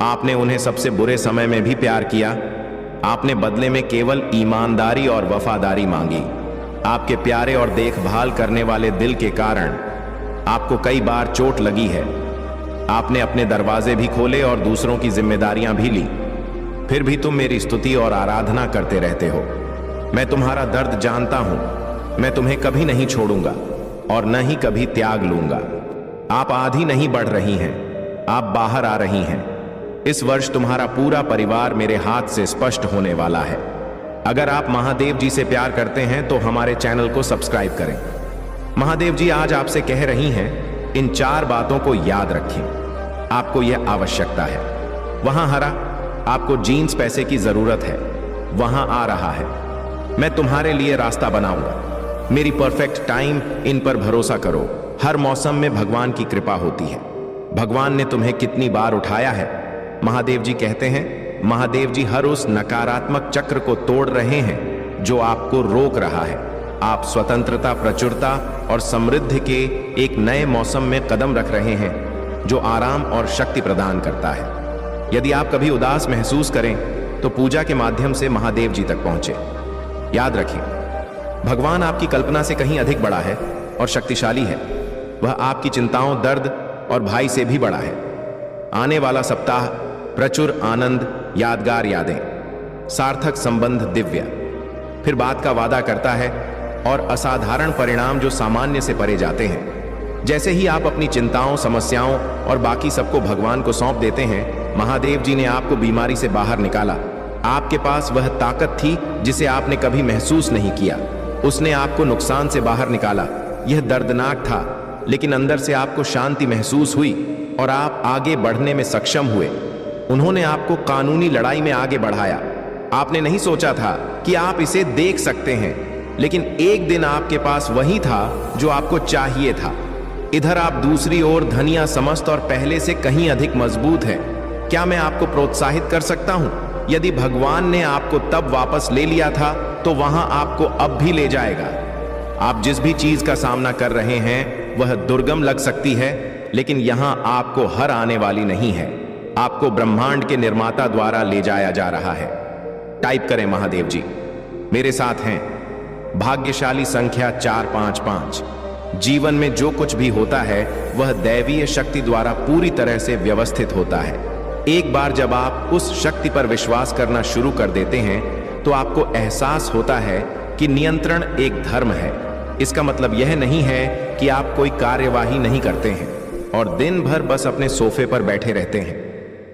आपने उन्हें सबसे बुरे समय में भी प्यार किया। आपने बदले में केवल ईमानदारी और वफादारी मांगी। आपके प्यारे और देखभाल करने वाले दिल के कारण आपको कई बार चोट लगी है। आपने अपने दरवाजे भी खोले और दूसरों की जिम्मेदारियां भी ली। फिर भी तुम मेरी स्तुति और आराधना करते रहते हो। मैं तुम्हारा दर्द जानता हूं। मैं तुम्हें कभी नहीं छोड़ूंगा और न ही कभी त्याग लूंगा। आप आधी नहीं बढ़ रही हैं, आप बाहर आ रही हैं। इस वर्ष तुम्हारा पूरा परिवार मेरे हाथ से स्पष्ट होने वाला है। अगर आप महादेव जी से प्यार करते हैं तो हमारे चैनल को सब्सक्राइब करें। महादेव जी आज आपसे कह रही हैं, इन 4 बातों को याद रखें। आपको यह आवश्यकता है। वहां हरा, आपको जीन्स पैसे की जरूरत है, वहां आ रहा है। मैं तुम्हारे लिए रास्ता बनाऊंगा। मेरी परफेक्ट टाइम, इन पर भरोसा करो। हर मौसम में भगवान की कृपा होती है। भगवान ने तुम्हें कितनी बार उठाया है। महादेव जी कहते हैं, महादेव जी हर उस नकारात्मक चक्र को तोड़ रहे हैं जो आपको रोक रहा है। आप स्वतंत्रता, प्रचुरता और समृद्धि के एक नए मौसम में कदम रख रहे हैं जो आराम और शक्ति प्रदान करता है। यदि आप कभी उदास महसूस करें तो पूजा के माध्यम से महादेव जी तक पहुंचे। याद रखें, भगवान आपकी कल्पना से कहीं अधिक बड़ा है और शक्तिशाली है। वह आपकी चिंताओं, दर्द और भय से भी बड़ा है। आने वाला सप्ताह प्रचुर आनंद, यादगार यादें, सार्थक संबंध, दिव्य फिर बात का वादा करता है और असाधारण परिणाम जो सामान्य से परे जाते हैं। जैसे ही आप अपनी चिंताओं, समस्याओं और बाकी सबको भगवान को सौंप देते हैं, महादेव जी ने आपको बीमारी से बाहर निकाला। आपके पास वह ताकत थी जिसे आपने कभी महसूस नहीं किया। उसने आपको नुकसान से बाहर निकाला। यह दर्दनाक था, लेकिन अंदर से आपको शांति महसूस हुई और आप आगे बढ़ने में सक्षम हुए। उन्होंने आपको कानूनी लड़ाई में आगे बढ़ाया। आपने नहीं सोचा था कि आप इसे देख सकते हैं, लेकिन एक दिन आपके पास वही था जो आपको चाहिए था। इधर आप दूसरी ओर धनिया, समस्त और पहले से कहीं अधिक मजबूत है। क्या मैं आपको प्रोत्साहित कर सकता हूं? यदि भगवान ने आपको तब वापस ले लिया था तो वहां आपको अब भी ले जाएगा। आप जिस भी चीज का सामना कर रहे हैं वह दुर्गम लग सकती है, लेकिन यहां आपको हर आने वाली नहीं है। आपको ब्रह्मांड के निर्माता द्वारा ले जाया जा रहा है। टाइप करें महादेव जी, मेरे साथ हैं। भाग्यशाली संख्या 455। जीवन में जो कुछ भी होता है वह दैवीय शक्ति द्वारा पूरी तरह से व्यवस्थित होता है। एक बार जब आप उस शक्ति पर विश्वास करना शुरू कर देते हैं तो आपको एहसास होता है कि नियंत्रण एक धर्म है। इसका मतलब यह नहीं है कि आप कोई कार्यवाही नहीं करते हैं और दिन भर बस अपने सोफे पर बैठे रहते हैं।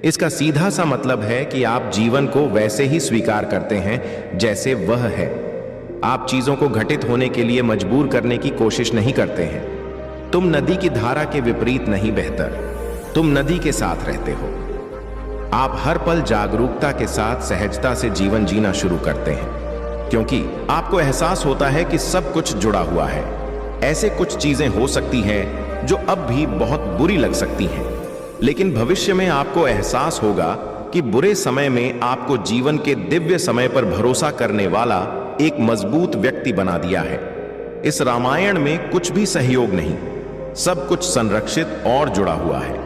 इसका सीधा सा मतलब है कि आप जीवन को वैसे ही स्वीकार करते हैं जैसे वह है। आप चीजों को घटित होने के लिए मजबूर करने की कोशिश नहीं करते हैं। तुम नदी की धारा के विपरीत नहीं बहतर, तुम नदी के साथ रहते हो। आप हर पल जागरूकता के साथ सहजता से जीवन जीना शुरू करते हैं, क्योंकि आपको एहसास होता है कि सब कुछ जुड़ा हुआ है। ऐसे कुछ चीजें हो सकती हैं जो अब भी बहुत बुरी लग सकती हैं, लेकिन भविष्य में आपको एहसास होगा कि बुरे समय में आपको जीवन के दिव्य समय पर भरोसा करने वाला एक मजबूत व्यक्ति बना दिया है। इस रामायण में कुछ भी सहयोग नहीं, सब कुछ संरक्षित और जुड़ा हुआ है।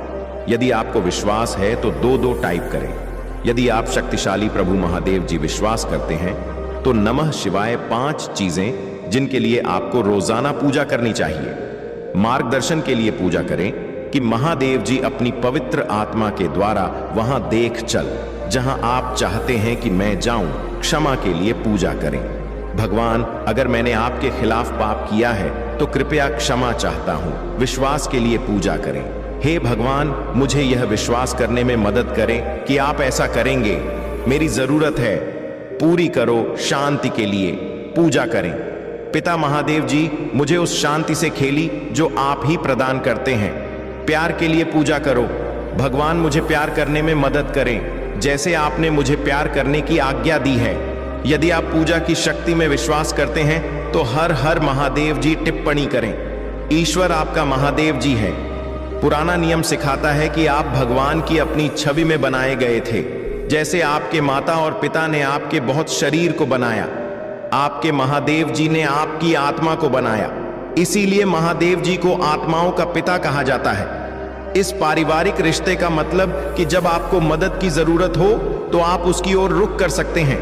यदि आपको विश्वास है तो 2-2 टाइप करें। यदि आप शक्तिशाली प्रभु महादेव जी विश्वास करते हैं तो नमः शिवाय 5 चीजें जिनके लिए आपको रोजाना पूजा करनी चाहिए। मार्गदर्शन के लिए पूजा करें कि महादेव जी अपनी पवित्र आत्मा के द्वारा वहां देख चल जहां आप चाहते हैं कि मैं जाऊं। क्षमा के लिए पूजा करें। भगवान, अगर मैंने आपके खिलाफ पाप किया है तो कृपया क्षमा चाहता हूं। विश्वास के लिए पूजा करें। हे भगवान, मुझे यह विश्वास करने में मदद करें कि आप ऐसा करेंगे। मेरी जरूरत है, पूरी करो। शांति के लिए पूजा करें। पिता महादेव जी, मुझे उस शांति से खेली जो आप ही प्रदान करते हैं। प्यार के लिए पूजा करो। भगवान, मुझे प्यार करने में मदद करें जैसे आपने मुझे प्यार करने की आज्ञा दी है। यदि आप पूजा की शक्ति में विश्वास करते हैं तो हर हर महादेव जी टिप्पणी करें। ईश्वर आपका महादेव जी है। पुराना नियम सिखाता है कि आप भगवान की अपनी छवि में बनाए गए थे। जैसे आपके माता और पिता ने आपके बहुत शरीर को बनाया, आपके महादेव जी ने आपकी आत्मा को बनाया। इसीलिए महादेव जी को आत्माओं का पिता कहा जाता है। इस पारिवारिक रिश्ते का मतलब कि जब आपको मदद की जरूरत हो तो आप उसकी ओर रुख कर सकते हैं।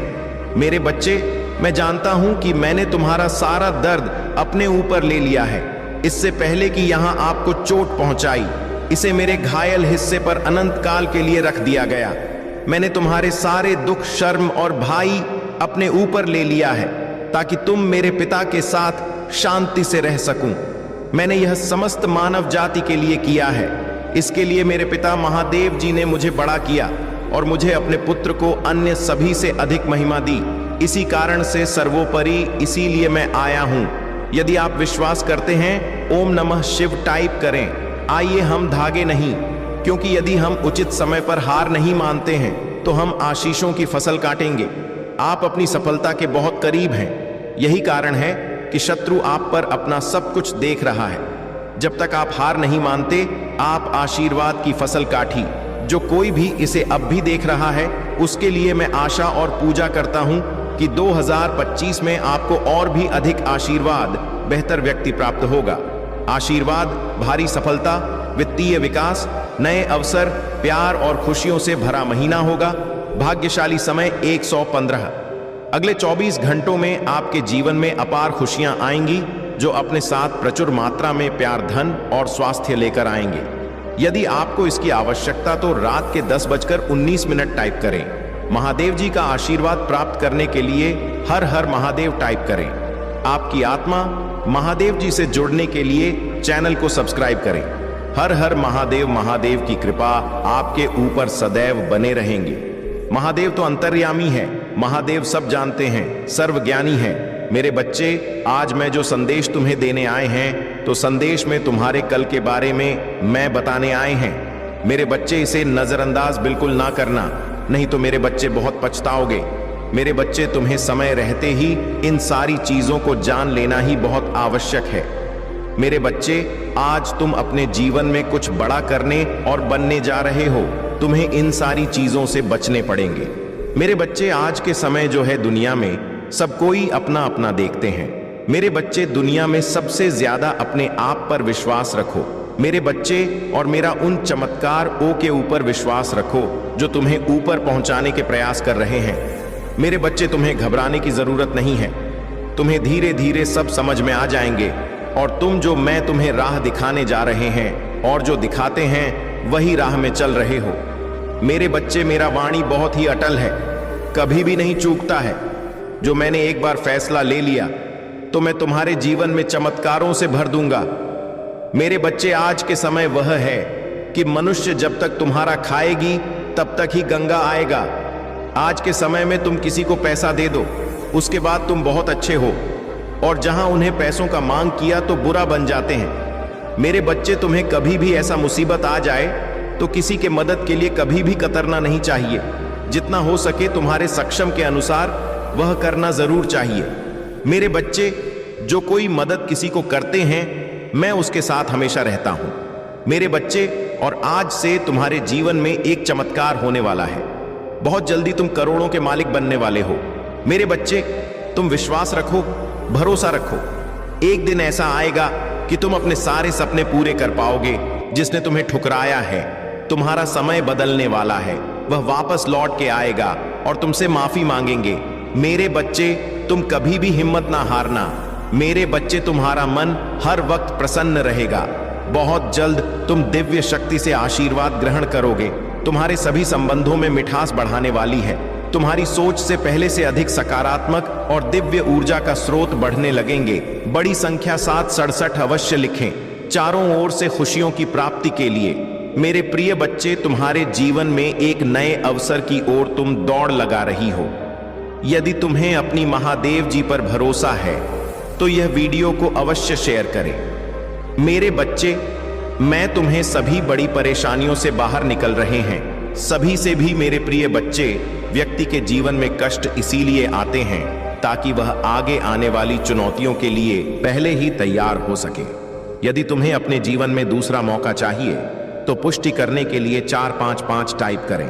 मेरे बच्चे, मैं जानता हूं कि मैंने तुम्हारा सारा दर्द अपने ऊपर ले लिया है, इससे पहले कि यहां आपको चोट पहुंचाई। इसे मेरे घायल हिस्से पर अनंत काल के लिए रख दिया गया। मैंने तुम्हारे सारे दुख, शर्म और भाई अपने ऊपर ले लिया है ताकि तुम मेरे पिता के साथ शांति से रह सकूं। मैंने यह समस्त मानव जाति के लिए किया है। इसके लिए मेरे पिता महादेव जी ने मुझे बड़ा किया और मुझे अपने पुत्र को अन्य सभी से अधिक महिमा दी। इसी कारण से सर्वोपरि इसीलिए मैं आया हूं। यदि आप विश्वास करते हैं, ओम नमः शिव टाइप करें। आइए हम धागे नहीं, क्योंकि यदि हम उचित समय पर हार नहीं मानते हैं तो हम आशीषों की फसल काटेंगे। आप अपनी सफलता के बहुत करीब हैं। यही कारण है कि शत्रु आप पर अपना सब कुछ देख रहा है। जब तक आप हार नहीं मानते, आप आशीर्वाद की फसल काटी। जो कोई भी इसे अब भी देख रहा है, उसके लिए मैं आशा और पूजा करता हूं कि 2025 में आपको और भी अधिक आशीर्वाद, बेहतर व्यक्ति प्राप्त होगा। आशीर्वाद, भारी सफलता, वित्तीय विकास, नए अवसर, प्यार और खुशियों से भरा महीना होगा। भाग्यशाली समय 115। अगले 24 घंटों में आपके जीवन में अपार खुशियां आएंगी जो अपने साथ प्रचुर मात्रा में प्यार, धन और स्वास्थ्य लेकर आएंगे। यदि आपको इसकी आवश्यकता तो रात के 10:19 टाइप करें। महादेव जी का आशीर्वाद प्राप्त करने के लिए हर हर महादेव टाइप करें। आपकी आत्मा महादेव जी से जुड़ने के लिए चैनल को सब्सक्राइब करें। हर हर महादेव। महादेव की कृपा आपके ऊपर सदैव बने रहेंगे। महादेव तो अंतर्यामी है। महादेव सब जानते हैं, सर्वज्ञानी है। मेरे बच्चे, आज मैं जो संदेश तुम्हें देने आए हैं तो संदेश में तुम्हारे कल के बारे में मैं बताने आए हैं। मेरे बच्चे, इसे नजरअंदाज बिल्कुल ना करना, नहीं तो मेरे बच्चे बहुत पछताओगे। मेरे बच्चे, तुम्हें समय रहते ही इन सारी चीजों को जान लेना ही बहुत आवश्यक है। मेरे बच्चे, आज तुम अपने जीवन में कुछ बड़ा करने और बनने जा रहे हो। तुम्हें इन सारी चीजों से बचने पड़ेंगे। मेरे बच्चे, आज के समय जो है दुनिया में सब कोई अपना अपना देखते हैं। मेरे बच्चे, दुनिया में सबसे ज्यादा अपने आप पर विश्वास रखो। मेरे बच्चे, और मेरा उन चमत्कार ओ के ऊपर विश्वास रखो जो तुम्हें ऊपर पहुंचाने के प्रयास कर रहे हैं। मेरे बच्चे, तुम्हें घबराने की जरूरत नहीं है। तुम्हें धीरे धीरे सब समझ में आ जाएंगे, और तुम जो मैं तुम्हें राह दिखाने जा रहे हैं और जो दिखाते हैं वही राह में चल रहे हो। मेरे बच्चे, मेरा वाणी बहुत ही अटल है, कभी भी नहीं चूकता है। जो मैंने एक बार फैसला ले लिया तो मैं तुम्हारे जीवन में चमत्कारों से भर दूंगा। मेरे बच्चे, आज के समय वह है कि मनुष्य जब तक तुम्हारा खाएगी तब तक ही गंगा आएगा। आज के समय में तुम किसी को पैसा दे दो, उसके बाद तुम बहुत अच्छे हो, और जहां उन्हें पैसों का मांग किया तो बुरा बन जाते हैं। मेरे बच्चे, तुम्हें कभी भी ऐसा मुसीबत आ जाए तो किसी के मदद के लिए कभी भी कतरना नहीं चाहिए। जितना हो सके तुम्हारे सक्षम के अनुसार वह करना जरूर चाहिए। मेरे बच्चे, जो कोई मदद किसी को करते हैं मैं उसके साथ हमेशा रहता हूं। मेरे बच्चे, और आज से तुम्हारे जीवन में एक चमत्कार होने वाला है। बहुत जल्दी तुम करोड़ों के मालिक बनने वाले हो। मेरे बच्चे, तुम विश्वास रखो, भरोसा रखो। एक दिन ऐसा आएगा कि तुम अपने सारे सपने पूरे कर पाओगे। जिसने तुम्हें ठुकराया है, तुम्हारा समय बदलने वाला है। वह वापस लौट के आएगा और तुमसे माफी मांगेंगे। मेरे बच्चे, तुम कभी भी हिम्मत ना हारना। मेरे बच्चे, तुम्हारा मन हर वक्त प्रसन्न रहेगा। बहुत जल्द तुम दिव्य शक्ति से आशीर्वाद ग्रहण करोगे। तुम्हारे सभी संबंधों में मिठास बढ़ाने वाली है। तुम्हारी सोच से पहले से अधिक सकारात्मक और दिव्य ऊर्जा का स्रोत बढ़ने लगेंगे। बड़ी संख्या 767 अवश्य लिखें। चारों ओर से खुशियों की प्राप्ति के लिए मेरे प्रिय बच्चे, तुम्हारे जीवन में एक नए अवसर की ओर तुम दौड़ लगा रही हो। यदि तुम्हें अपनी महादेव जी पर भरोसा है तो यह वीडियो को अवश्य शेयर करें। मेरे बच्चे, मैं तुम्हें सभी बड़ी परेशानियों से बाहर निकल रहे हैं। सभी से भी मेरे प्रिय बच्चे, व्यक्ति के जीवन में कष्ट इसीलिए आते हैं ताकि वह आगे आने वाली चुनौतियों के लिए पहले ही तैयार हो सके। यदि तुम्हें अपने जीवन में दूसरा मौका चाहिए तो पुष्टि करने के लिए 455 टाइप करें।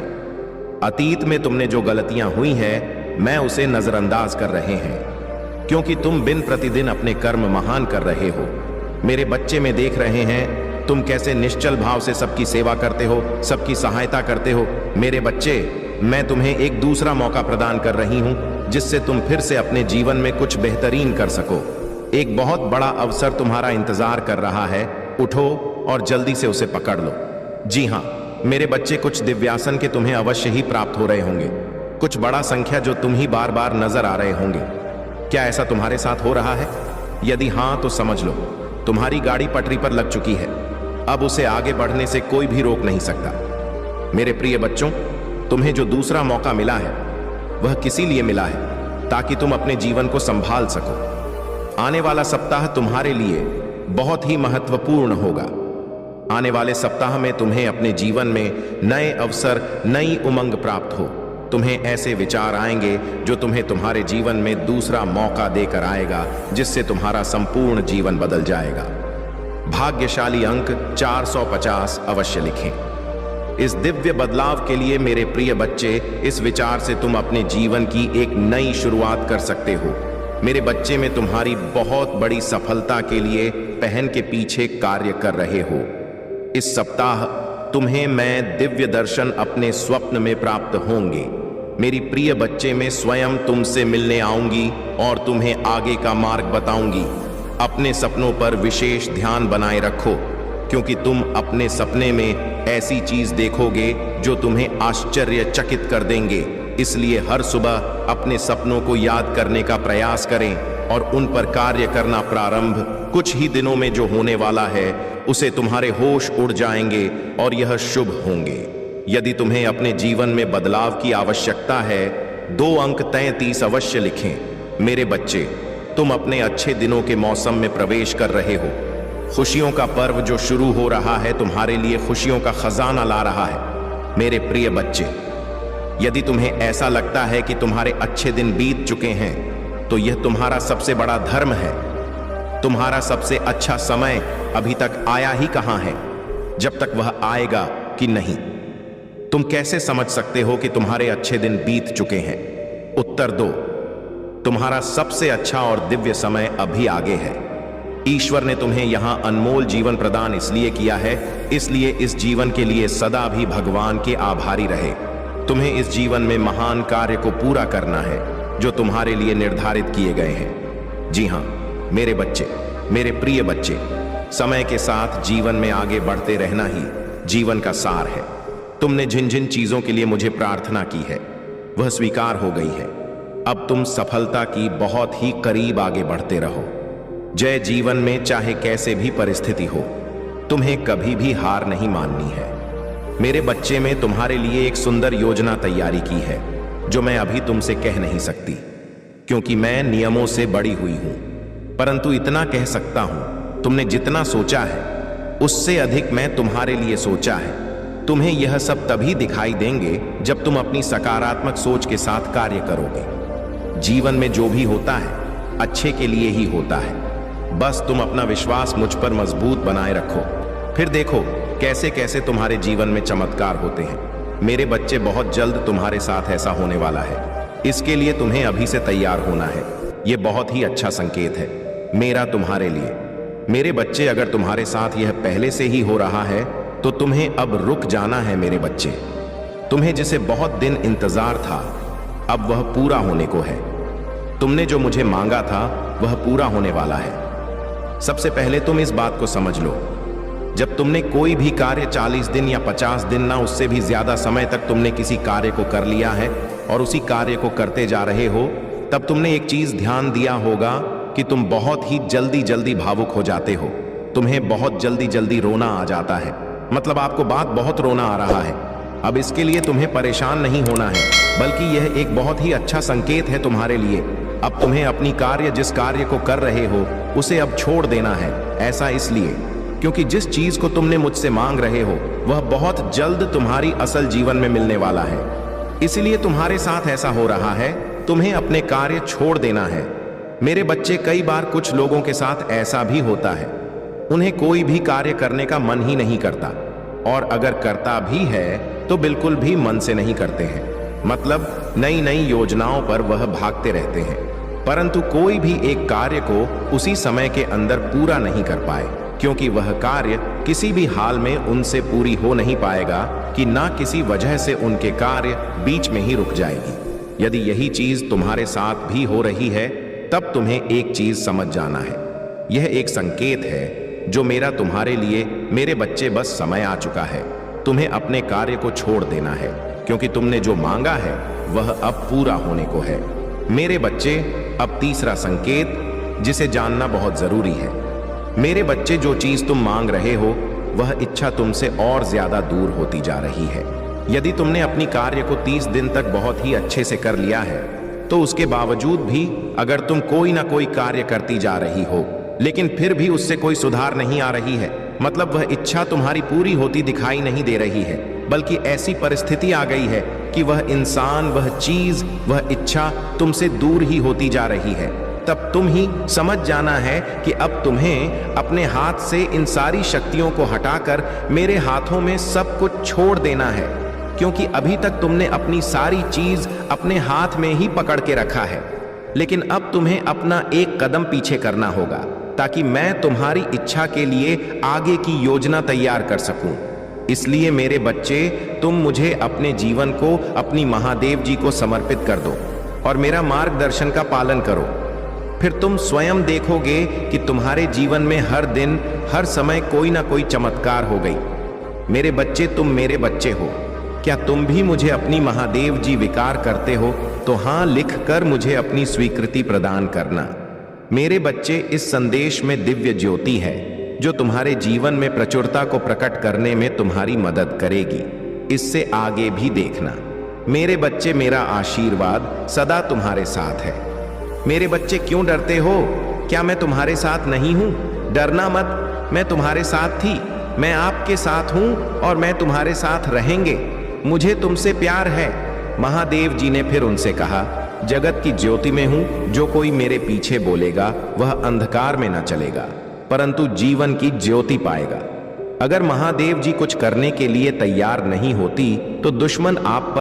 अतीत में तुमने जो गलतियां हुई हैं मैं उसे नजरअंदाज कर रहे हैं, क्योंकि तुम दिन प्रतिदिन अपने कर्म महान कर रहे हो। मेरे बच्चे, में देख रहे हैं तुम कैसे निश्चल भाव से सबकी सेवा करते हो, सबकी सहायता करते हो। मेरे बच्चे, मैं तुम्हें एक दूसरा मौका प्रदान कर रही हूं जिससे तुम फिर से अपने जीवन में कुछ बेहतरीन कर सको। एक बहुत बड़ा अवसर तुम्हारा इंतजार कर रहा है। उठो और जल्दी से उसे पकड़ लो। जी हां मेरे बच्चे, कुछ दिव्यासन के तुम्हें अवश्य ही प्राप्त हो रहे होंगे। कुछ बड़ा संख्या जो तुम ही बार बार नजर आ रहे होंगे। क्या ऐसा तुम्हारे साथ हो रहा है? यदि हां तो समझ लो तुम्हारी गाड़ी पटरी पर लग चुकी है। अब उसे आगे बढ़ने से कोई भी रोक नहीं सकता। मेरे प्रिय बच्चों, तुम्हें जो दूसरा मौका मिला है वह किसी लिए मिला है ताकि तुम अपने जीवन को संभाल सको। आने वाला सप्ताह तुम्हारे लिए बहुत ही महत्वपूर्ण होगा। आने वाले सप्ताह में तुम्हें अपने जीवन में नए अवसर, नई उमंग प्राप्त हो। तुम्हें ऐसे विचार आएंगे जो तुम्हें तुम्हारे जीवन में दूसरा मौका देकर आएगा, जिससे तुम्हारा संपूर्ण जीवन बदल जाएगा। भाग्यशाली अंक 450 अवश्य लिखें। इस दिव्य बदलाव के लिए मेरे प्रिय बच्चे, इस विचार से तुम अपने जीवन की एक नई शुरुआत कर सकते हो। मेरे बच्चे, में तुम्हारी बहुत बड़ी सफलता के लिए पहन के पीछे कार्य कर रहे हो। इस सप्ताह तुम्हें मैं दिव्य दर्शन अपने स्वप्न में प्राप्त होंगे। मेरी प्रिय बच्चे, में स्वयं तुमसे मिलने आऊंगी और तुम्हें आगे का मार्ग बताऊंगी। अपने सपनों पर विशेष ध्यान बनाए रखो, क्योंकि तुम अपने सपने में ऐसी चीज देखोगे जो तुम्हें आश्चर्यचकित कर देंगे। इसलिए हर सुबह अपने सपनों को याद करने का प्रयास करें और उन पर कार्य करना प्रारंभ। कुछ ही दिनों में जो होने वाला है उसे तुम्हारे होश उड़ जाएंगे और यह शुभ होंगे। यदि तुम्हें अपने जीवन में बदलाव की आवश्यकता है, 2 अंक 33 अवश्य लिखें। मेरे बच्चे, तुम अपने अच्छे दिनों के मौसम में प्रवेश कर रहे हो। खुशियों का पर्व जो शुरू हो रहा है तुम्हारे लिए खुशियों का खजाना ला रहा है। मेरे प्रिय बच्चे, यदि तुम्हें ऐसा लगता है कि तुम्हारे अच्छे दिन बीत चुके हैं तो यह तुम्हारा सबसे बड़ा धर्म है। तुम्हारा सबसे अच्छा समय अभी तक आया ही कहां है, जब तक वह आएगा कि नहीं। तुम कैसे समझ सकते हो कि तुम्हारे अच्छे दिन बीत चुके हैं? उत्तर दो। तुम्हारा सबसे अच्छा और दिव्य समय अभी आगे है। ईश्वर ने तुम्हें यहां अनमोल जीवन प्रदान इसलिए किया है, इसलिए इस जीवन के लिए सदा भी भगवान के आभारी रहे। तुम्हें इस जीवन में महान कार्य को पूरा करना है जो तुम्हारे लिए निर्धारित किए गए हैं। जी हां मेरे बच्चे, मेरे प्रिय बच्चे, समय के साथ जीवन में आगे बढ़ते रहना ही जीवन का सार है। तुमने जिन जिन चीजों के लिए मुझे प्रार्थना की है वह स्वीकार हो गई है। अब तुम सफलता की बहुत ही करीब आगे बढ़ते रहो। जय जीवन में चाहे कैसे भी परिस्थिति हो, तुम्हें कभी भी हार नहीं माननी है। मेरे बच्चे, में तुम्हारे लिए एक सुंदर योजना तैयारी की है जो मैं अभी तुमसे कह नहीं सकती, क्योंकि मैं नियमों से बड़ी हुई हूं। परंतु इतना कह सकता हूं, तुमने जितना सोचा है उससे अधिक मैं तुम्हारे लिए सोचा है। तुम्हें यह सब तभी दिखाई देंगे जब तुम अपनी सकारात्मक सोच के साथ कार्य करोगे। जीवन में जो भी होता है अच्छे के लिए ही होता है। बस तुम अपना विश्वास मुझ पर मजबूत बनाए रखो, फिर देखो कैसे कैसे तुम्हारे जीवन में चमत्कार होते हैं। मेरे बच्चे, बहुत जल्द तुम्हारे साथ ऐसा होने वाला है। इसके लिए तुम्हें अभी से तैयार होना है। यह बहुत ही अच्छा संकेत है मेरा तुम्हारे लिए। मेरे बच्चे, अगर तुम्हारे साथ यह पहले से ही हो रहा है तो तुम्हें अब रुक जाना है। मेरे बच्चे, तुम्हें जिसे बहुत दिन इंतजार था अब वह पूरा होने को है। तुमने जो मुझे मांगा था वह पूरा होने वाला है। सबसे पहले तुम इस बात को समझ लो, जब तुमने कोई भी कार्य 40 दिन या 50 दिन ना उससे भी ज्यादा समय तक तुमने किसी कार्य को कर लिया है और उसी कार्य को करते जा रहे हो, तब तुमने एक चीज ध्यान दिया होगा कि तुम बहुत ही जल्दी जल्दी भावुक हो जाते हो। तुम्हें बहुत जल्दी जल्दी रोना आ जाता है, मतलब आपको बात बहुत रोना आ रहा है। अब इसके लिए तुम्हें परेशान नहीं होना है, बल्कि यह एक बहुत ही अच्छा संकेत है तुम्हारे लिए। अब तुम्हें अपनी कार्य, जिस कार्य को कर रहे हो उसे अब छोड़ देना है। ऐसा इसलिए क्योंकि जिस चीज को तुमने मुझसे मांग रहे हो वह बहुत जल्द तुम्हारी असल जीवन में मिलने वाला है। इसलिए तुम्हारे साथ ऐसा हो रहा है, तुम्हें अपने कार्य छोड़ देना है। मेरे बच्चे, कई बार कुछ लोगों के साथ ऐसा भी होता है, उन्हें कोई भी कार्य करने का मन ही नहीं करता, और अगर करता भी है तो बिल्कुल भी मन से नहीं करते हैं। मतलब नई नई योजनाओं पर वह भागते रहते हैं, परंतु कोई भी एक कार्य को उसी समय के अंदर पूरा नहीं कर पाए, क्योंकि वह कार्य किसी भी हाल में उनसे पूरी हो नहीं पाएगा कि ना किसी वजह से उनके कार्य बीच में ही रुक जाएगी। यदि यही चीज तुम्हारे साथ भी हो रही है तब तुम्हें एक चीज समझ जाना है। यह एक संकेत है जो मेरा तुम्हारे लिए, मेरे बच्चे, बस समय आ चुका है। तुम्हें अपने कार्य को छोड़ देना है, क्योंकि तुमने जो मांगा है वह अब पूरा होने को है। मेरे बच्चे, अब तीसरा संकेत जिसे जानना बहुत जरूरी है। मेरे बच्चे, जो चीज तुम मांग रहे हो वह इच्छा तुमसे और ज्यादा दूर होती जा रही है। यदि तुमने अपनी कार्य को 30 दिन तक बहुत ही अच्छे से कर लिया है तो उसके बावजूद भी अगर तुम कोई ना कोई कार्य करती जा रही हो लेकिन फिर भी उससे कोई सुधार नहीं आ रही है, मतलब वह इच्छा तुम्हारी पूरी होती दिखाई नहीं दे रही है, बल्कि ऐसी परिस्थिति आ गई है कि वह इंसान, वह चीज, वह इच्छा तुमसे दूर ही होती जा रही है, तब तुम ही समझ जाना है कि अब तुम्हें अपने हाथ से इन सारी शक्तियों को हटाकर मेरे हाथों में सब कुछ छोड़ देना है। क्योंकि अभी तक तुमने अपनी सारी चीज अपने हाथ में ही पकड़ के रखा है, लेकिन अब तुम्हें अपना एक कदम पीछे करना होगा ताकि मैं तुम्हारी इच्छा के लिए आगे की योजना तैयार कर सकूं। इसलिए मेरे बच्चे, तुम मुझे अपने जीवन को अपनी महादेव जी को समर्पित कर दो और मेरा मार्गदर्शन का पालन करो। फिर तुम स्वयं देखोगे कि तुम्हारे जीवन में हर दिन, हर समय कोई ना कोई चमत्कार हो गई। मेरे बच्चे, तुम मेरे बच्चे हो। क्या तुम भी मुझे अपनी महादेव जी विकार करते हो? तो हाँ लिख कर मुझे अपनी स्वीकृति प्रदान करना। मेरे बच्चे, इस संदेश में दिव्य ज्योति है जो तुम्हारे जीवन में प्रचुरता को प्रकट करने में तुम्हारी मदद करेगी। इससे आगे भी देखना। मेरे बच्चे, मेरा आशीर्वाद सदा तुम्हारे साथ है। मेरे बच्चे, क्यों डरते हो? क्या मैं तुम्हारे साथ नहीं हूं? डरना मत, मैं तुम्हारे साथ थी, मैं आपके साथ हूं और मैं तुम्हारे साथ रहेंगे। मुझे तुमसे प्यार है। महादेव जी ने फिर उनसे कहा, जगत की ज्योति में हूं, जो कोई मेरे पीछे बोलेगा वह अंधकार में न चलेगा परंतु जीवन की ज्योति पाएगा। अगर महादेव जी कुछ करने के लिए तैयार नहीं होती तो दुश्मन आप पर